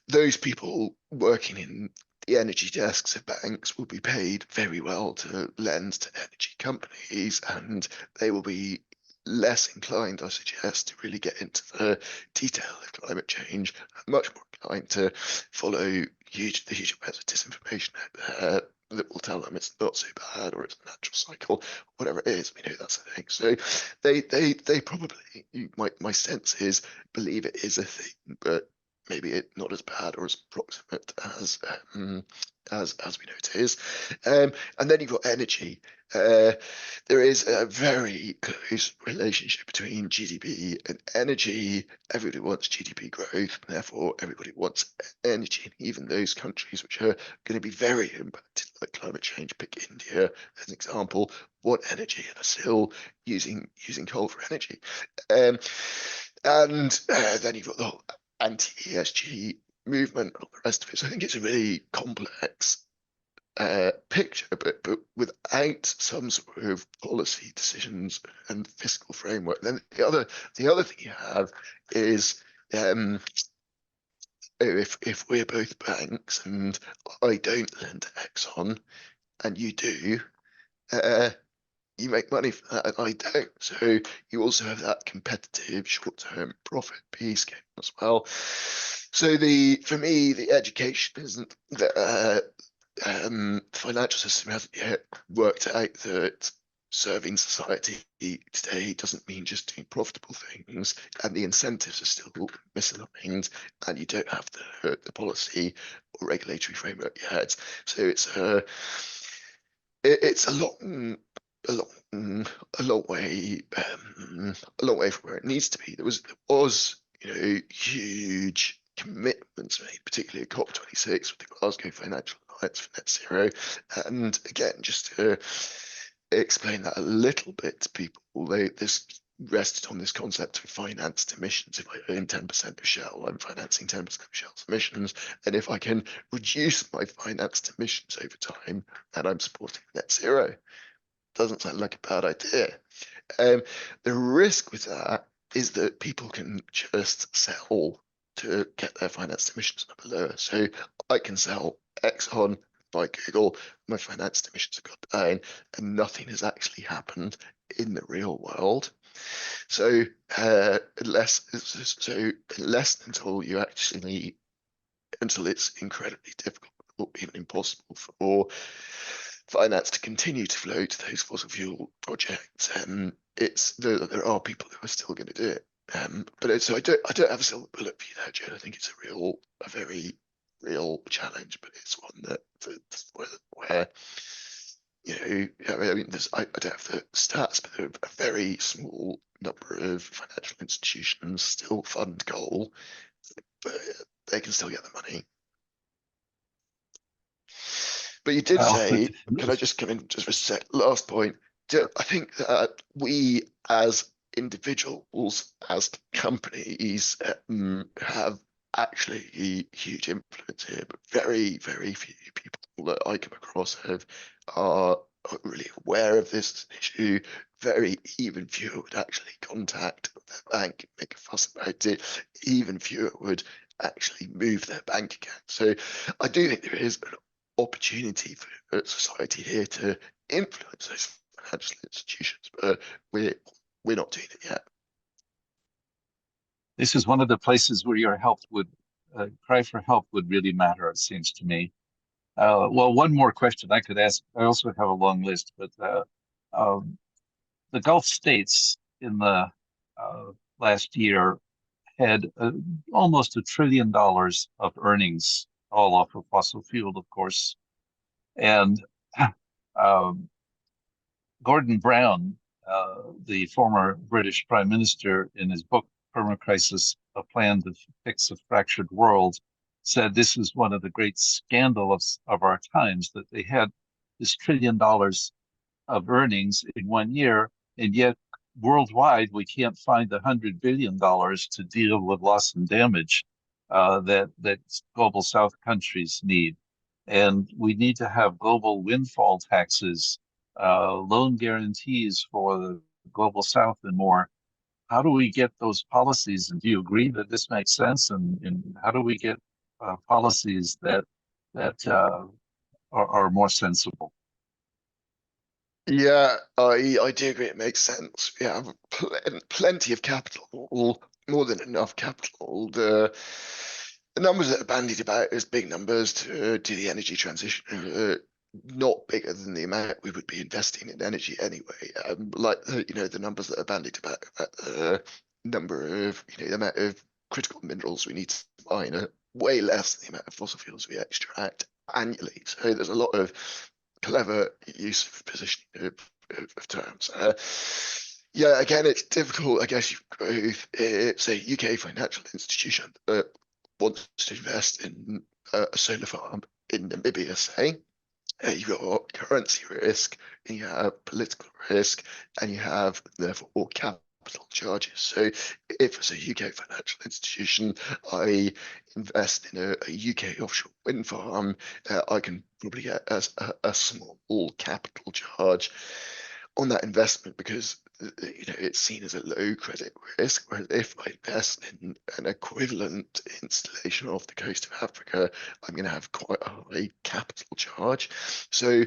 Those people working in the energy desks of banks will be paid very well to lend to energy companies, and they will be less inclined, I suggest, to really get into the detail of climate change, much more inclined to follow the huge amounts of disinformation out there that will tell them it's not so bad or it's a natural cycle, whatever it is. We know that's a thing. So they probably, my sense is, believe it is a thing, but maybe it not as bad or as approximate as we know it is. And then you've got energy. There is a very close relationship between GDP and energy. Everybody wants GDP growth, and therefore everybody wants energy. And even those countries which are going to be very impacted by climate change, pick India as an example, want energy and are still using coal for energy. And then you've got the whole anti-ESG movement and all the rest of it. So I think it's a really complex picture, but without some sort of policy decisions and fiscal framework. Then the other thing you have is if we're both banks and I don't lend to Exxon and you do, you make money for that and I don't. So you also have that competitive short-term profit piece game as well. So for me, the education isn't that the financial system hasn't yet worked out that serving society today doesn't mean just doing profitable things, and the incentives are still misaligned, and you don't have the policy or regulatory framework yet. So it's a long way from where it needs to be. There was huge commitments made, particularly at COP26 with the Glasgow Financial Alliance for Net Zero. And again, just to explain that a little bit to people, this rested on this concept of financed emissions. If I own 10% of Shell, I'm financing 10% of Shell's emissions. And if I can reduce my financed emissions over time, then I'm supporting net zero. Doesn't sound like a bad idea. The risk with that is that people can just sell to get their financed emissions number lower. So I can sell Exxon by Google, my financed emissions have gone down, and nothing has actually happened in the real world. So unless until you actually, until it's incredibly difficult or even impossible for finance to continue to flow to those fossil fuel projects, there are people who are still going to do it. So I don't have a silver bullet for you there, Joe. I think it's a very real challenge, but it's one that where I mean, I don't have the stats, but a very small number of financial institutions still fund coal, but they can still get the money. But you did say, could I just come in just for a sec? Last point. I think that we as individuals, as companies, have actually huge influence here, but very, very few people that I come across are really aware of this issue. Very even fewer would actually contact their bank and make a fuss about it. Even fewer would actually move their bank account. So I do think there is an opportunity for society here to influence those financial institutions, but we're not doing it yet. This is one of the places where your help would, cry for help would really matter, it seems to me. Well, one more question I could ask. I also have a long list, but the Gulf states in the last year had almost $1 trillion of earnings, all off of fossil fuel, of course. And Gordon Brown, the former British Prime Minister, in his book, Permacrisis, A Plan to Fix a Fractured World, said this is one of the great scandals of our times, that they had this $1 trillion of earnings in 1 year, and yet worldwide we can't find $100 billion to deal with loss and damage that global South countries need. And we need to have global windfall taxes, loan guarantees for the global South, and more. How do we get those policies? And do you agree that this makes sense? And how do we get policies that are more sensible? Yeah, I do agree. It makes sense. We have plenty of capital, more than enough capital. The numbers that are bandied about as big numbers to do the energy transition are not bigger than the amount we would be investing in energy anyway. Like the numbers that are bandied about the number of the amount of critical minerals we need to mine are way less than the amount of fossil fuels we extract annually. So there's a lot of clever use of positioning of terms. Yeah, again, it's difficult. I guess it's a UK financial institution that wants to invest in a solar farm in Namibia, say. You've got currency risk, and you have political risk, and you have therefore capital charges. So if as a UK financial institution I invest in a UK offshore wind farm, I can probably get a small capital charge on that investment because it's seen as a low credit risk. Whereas if I invest in an equivalent installation off the coast of Africa, I'm going to have quite a high capital charge. So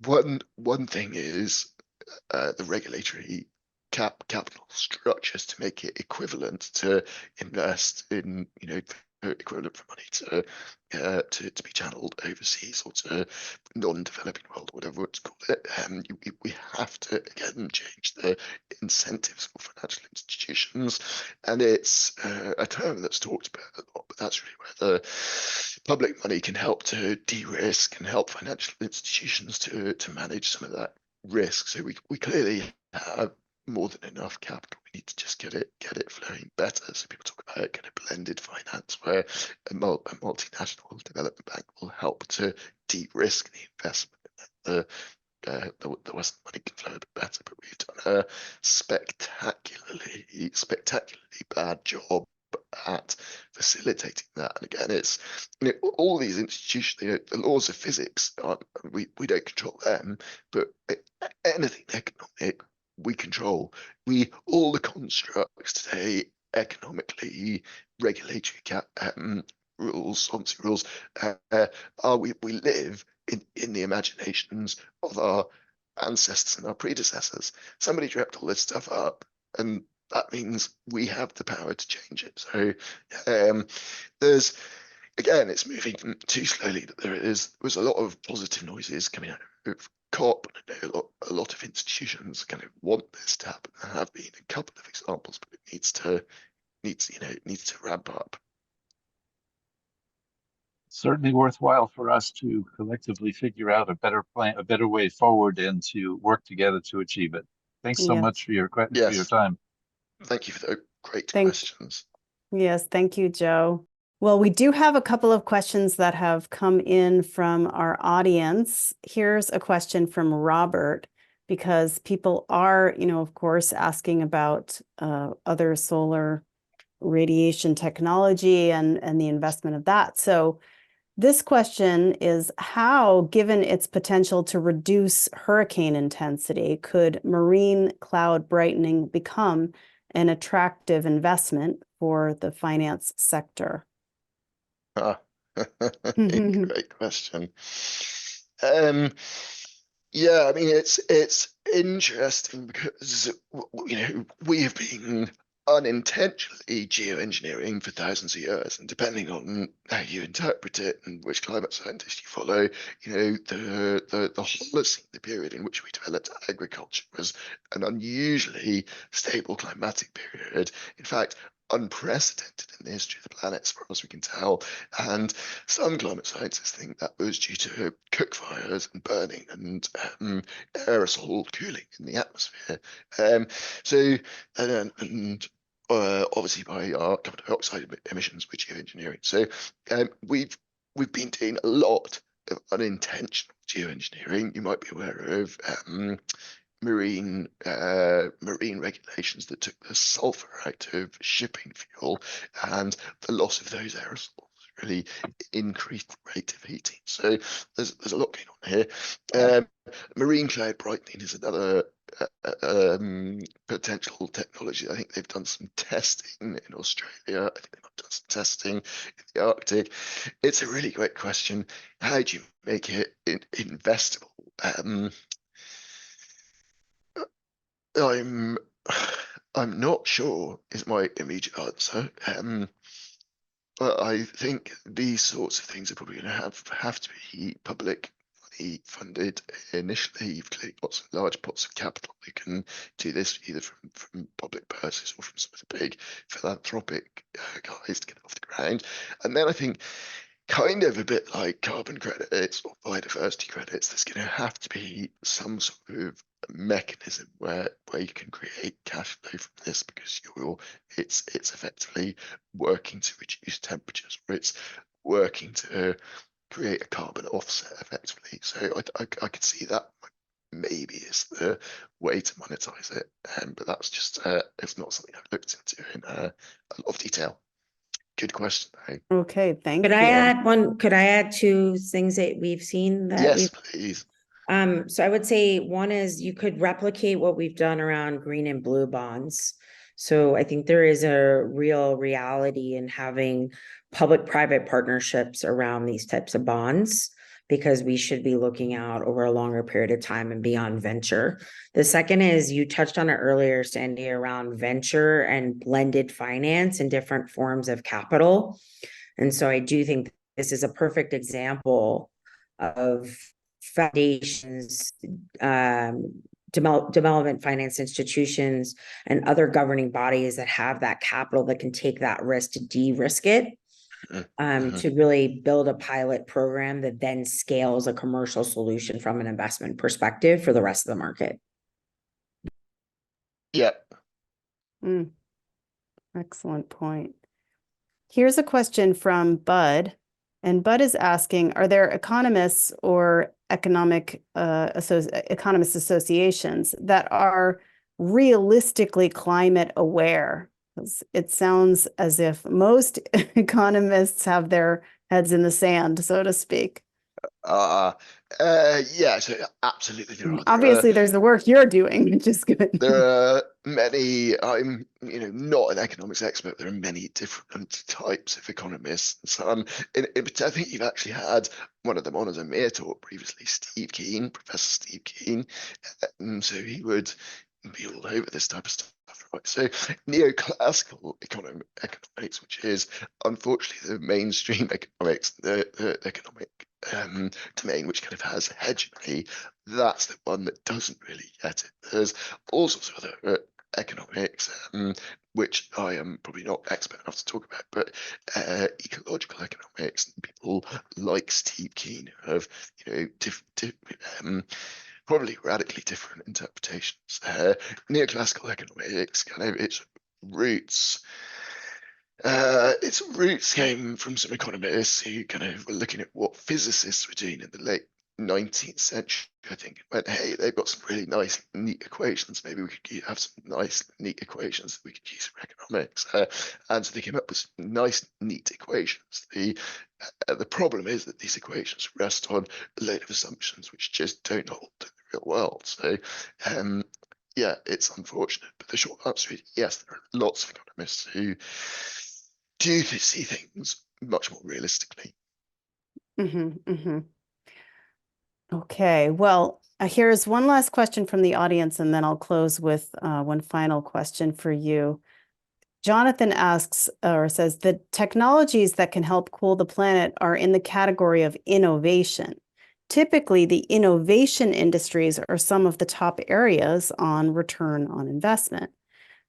one thing is the regulatory capital structures to make it equivalent to invest in equivalent for money to be channeled overseas or to non-developing world, whatever it's called it. We have to again change the incentives for financial institutions, and it's a term that's talked about a lot, but that's really where the public money can help to de-risk and help financial institutions to manage some of that risk. So we clearly have more than enough capital. We need to just get it flowing better. So people talk about kind of blended finance, where a multinational development bank will help to de-risk the investment. The Western money can flow a bit better, but we've done a spectacularly bad job at facilitating that. And again, it's all these institutions, the laws of physics, we don't control them, but anything economic we control. All the constructs today, economically, regulatory rules, solvency rules, we live in the imaginations of our ancestors and our predecessors. Somebody dreamt all this stuff up, and that means we have the power to change it. So there's, again, it's moving too slowly, but there was a lot of positive noises coming out of COP. A lot of institutions kind of want this to happen. There have been a couple of examples, but it needs to ramp up. Certainly worthwhile for us to collectively figure out a better plan, a better way forward, and to work together to achieve it. Thanks so much for your time. Thank you for the great Thank- questions. Yes, thank you, Joe. Well, we do have a couple of questions that have come in from our audience. Here's a question from Robert, because people are, of course, asking about other solar radiation technology and the investment of that. So this question is, how, given its potential to reduce hurricane intensity, could marine cloud brightening become an attractive investment for the finance sector? Great question. Yeah, I mean, it's interesting because we have been unintentionally geoengineering for thousands of years, and depending on how you interpret it and which climate scientist you follow, the Holocene, the period in which we developed agriculture, was an unusually stable climatic period. In fact, unprecedented in the history of the planet, as far as we can tell. And some climate scientists think that was due to cook fires and burning and aerosol cooling in the atmosphere. Obviously by our carbon dioxide emissions, which are engineering. So we've been doing a lot of unintentional geoengineering. You might be aware of marine regulations that took the sulfur out of shipping fuel, and the loss of those aerosols really increased the rate of heating. So there's a lot going on here. Marine cloud brightening is another potential technology. I think they've done some testing in Australia. I think they've done some testing in the Arctic. It's a really great question. How do you make it investable? I'm not sure is my immediate answer. But I think these sorts of things are probably going to have to be public money funded initially. You've clearly got some large pots of capital who can do this either from public purses or from some of the big philanthropic guys to get it off the ground. And then I think, kind of a bit like carbon credits or biodiversity credits, there's going to have to be some sort of mechanism where you can create cash flow from this, because it's effectively working to reduce temperatures, or it's working to create a carbon offset effectively. So I could see that maybe is the way to monetize it, but that's just it's not something I've looked into in a lot of detail. Good question. Okay, thank you. Could I add two things that we've seen that yes, please. So I would say one is you could replicate what we've done around green and blue bonds. So I think there is a real reality in having public-private partnerships around these types of bonds, because we should be looking out over a longer period of time and beyond venture. The second is, you touched on it earlier, Sandy, around venture and blended finance and different forms of capital. And so I do think this is a perfect example of foundations, development finance institutions, and other governing bodies that have that capital that can take that risk to de-risk it. To really build a pilot program that then scales a commercial solution from an investment perspective for the rest of the market. Yeah. Excellent point. Here's a question from Bud, and Bud is asking, are there economists or economist associations that are realistically climate aware? It sounds as if most economists have their heads in the sand, so to speak. Yeah, so absolutely there are. Obviously, there's the work you're doing, which is good. There are many, I'm not an economics expert. There are many different types of economists, and some. I think you've actually had one of them on as a MEERTALK previously, Professor Steve Keen. So he would be all over this type of stuff, right? So neoclassical economics, which is unfortunately the mainstream economics, the economic domain, which kind of has hegemony, that's the one that doesn't really get it. There's all sorts of other economics, which I am probably not expert enough to talk about, but ecological economics, and people like Steve Keen who have, probably radically different interpretations. Neoclassical economics, kind of its roots came from some economists who kind of were looking at what physicists were doing in the late 19th century, I think, and went, hey, they've got some really nice, neat equations. Maybe we could have some nice, neat equations that we could use for economics. And so they came up with some nice, neat equations. The problem is that these equations rest on a load of assumptions which just don't hold in the real world. So, yeah, it's unfortunate. But the short answer is yes, there are lots of economists who do see things much more realistically. Okay, well, here's one last question from the audience, and then I'll close with one final question for you. Jonathan asks or says, the technologies that can help cool the planet are in the category of innovation. Typically, the innovation industries are some of the top areas on return on investment.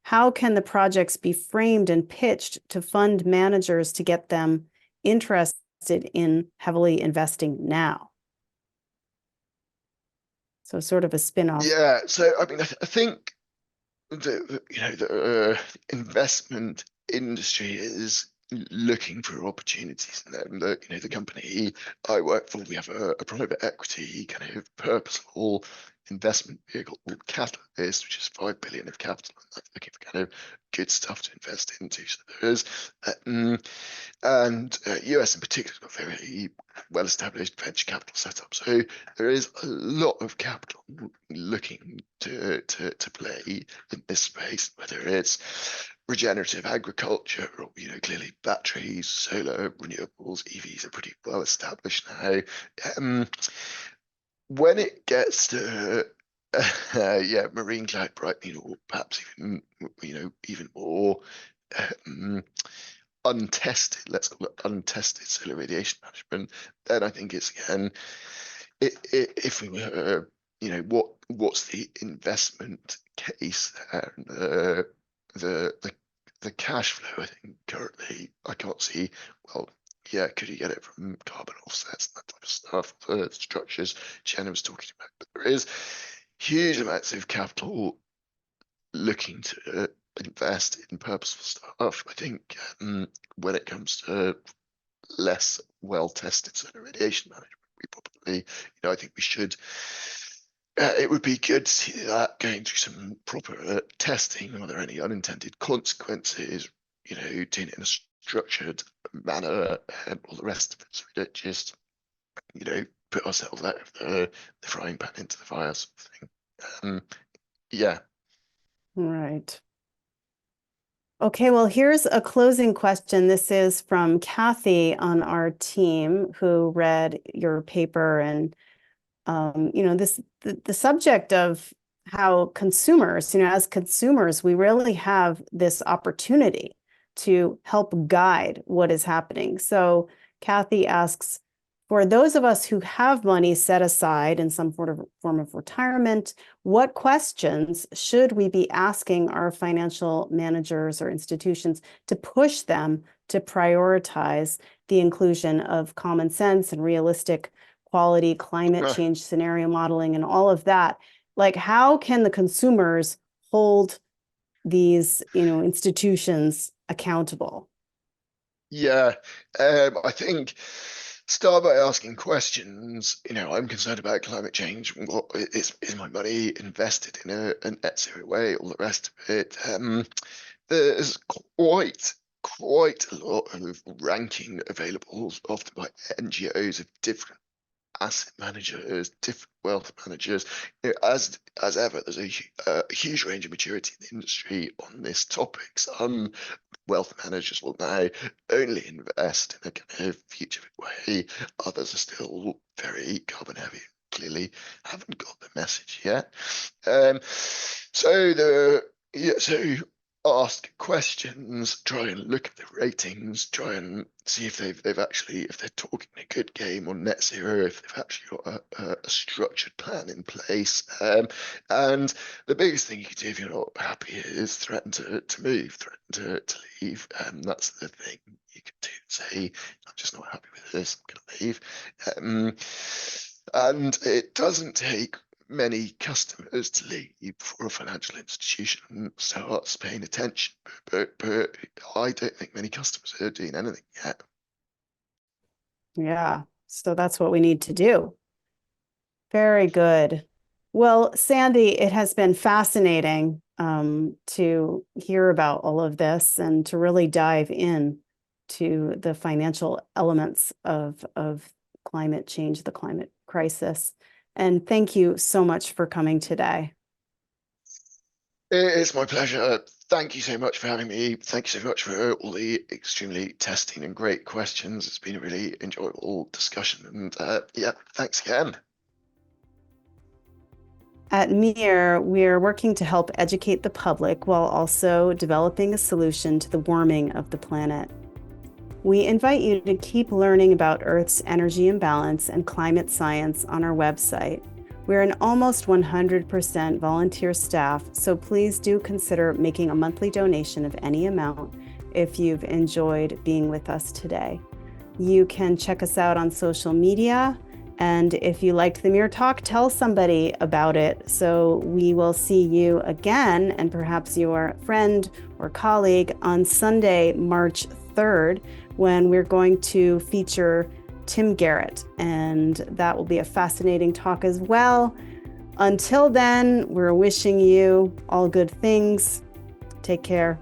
How can the projects be framed and pitched to fund managers to get them interested in heavily investing now? So sort of a spin-off. Yeah, so I mean, I think the investment industry is looking for opportunities, and the company I work for, we have a private equity kind of purposeful investment vehicle called Catalyst, which is 5 billion of capital, and that's looking for kind of good stuff to invest into. So there is, and US in particular has got very well-established venture capital setup. So there is a lot of capital looking to play in this space, whether it's regenerative agriculture or clearly batteries, solar, renewables, EVs are pretty well established now. When it gets to marine cloud brightening, or perhaps even more untested, let's call it untested solar radiation management, then I think it's again, if we were, what's the investment case there? The cash flow, I think currently I can't see. Well, yeah, could you get it from carbon offsets and that type of stuff? The structures Jenna was talking about, but there is huge amounts of capital looking to invest in purposeful stuff. I think when it comes to less well-tested solar radiation management, we probably, I think we should. It would be good to see that going through some proper testing. Are there any unintended consequences? Doing it in a structured manner and all the rest of it, so we don't just, put ourselves out of the frying pan into the fire sort of thing. Yeah. Right. Okay, well, here's a closing question. This is from Kathy on our team, who read your paper, and the subject of how consumers, as consumers, we really have this opportunity to help guide what is happening. So Kathy asks, for those of us who have money set aside in some form of retirement, what questions should we be asking our financial managers or institutions to push them to prioritize the inclusion of common sense and realistic quality climate change scenario modeling and all of that? Like, how can the consumers hold these, institutions accountable? Yeah, I think start by asking questions. I'm concerned about climate change. What is my money invested in a net zero way? All the rest of it. There's quite a lot of ranking available, often by NGOs of different asset managers, different wealth managers. As ever, there's a huge range of maturity in the industry on this topic. Some wealth managers will now only invest in a kind of future way. Others are still very carbon heavy. Clearly, haven't got the message yet. So ask questions, try and look at the ratings, try and see if they've actually, if they're talking a good game on net zero, if they've actually got a structured plan in place. And the biggest thing you can do if you're not happy is threaten to move, threaten to leave. That's the thing you can do. Say, I'm just not happy with this, I'm going to leave. And it doesn't take many customers to leave for a financial institution starts paying attention, but I don't think many customers are doing anything yet. Yeah, so that's what we need to do. Very good. Well, Sandy, it has been fascinating to hear about all of this and to really dive in to the financial elements of climate change, the climate crisis. And thank you so much for coming today. It's my pleasure. Thank you so much for having me. Thank you so much for all the extremely testing and great questions. It's been a really enjoyable discussion. And yeah, thanks again. At MEER, we're working to help educate the public while also developing a solution to the warming of the planet. We invite you to keep learning about Earth's energy imbalance and climate science on our website. We're an almost 100% volunteer staff, so please do consider making a monthly donation of any amount if you've enjoyed being with us today. You can check us out on social media, and if you liked the MEERTALK, tell somebody about it. So we will see you again, and perhaps your friend or colleague, on Sunday, March 3rd, when we're going to feature Tim Garrett, and that will be a fascinating talk as well. Until then, we're wishing you all good things. Take care.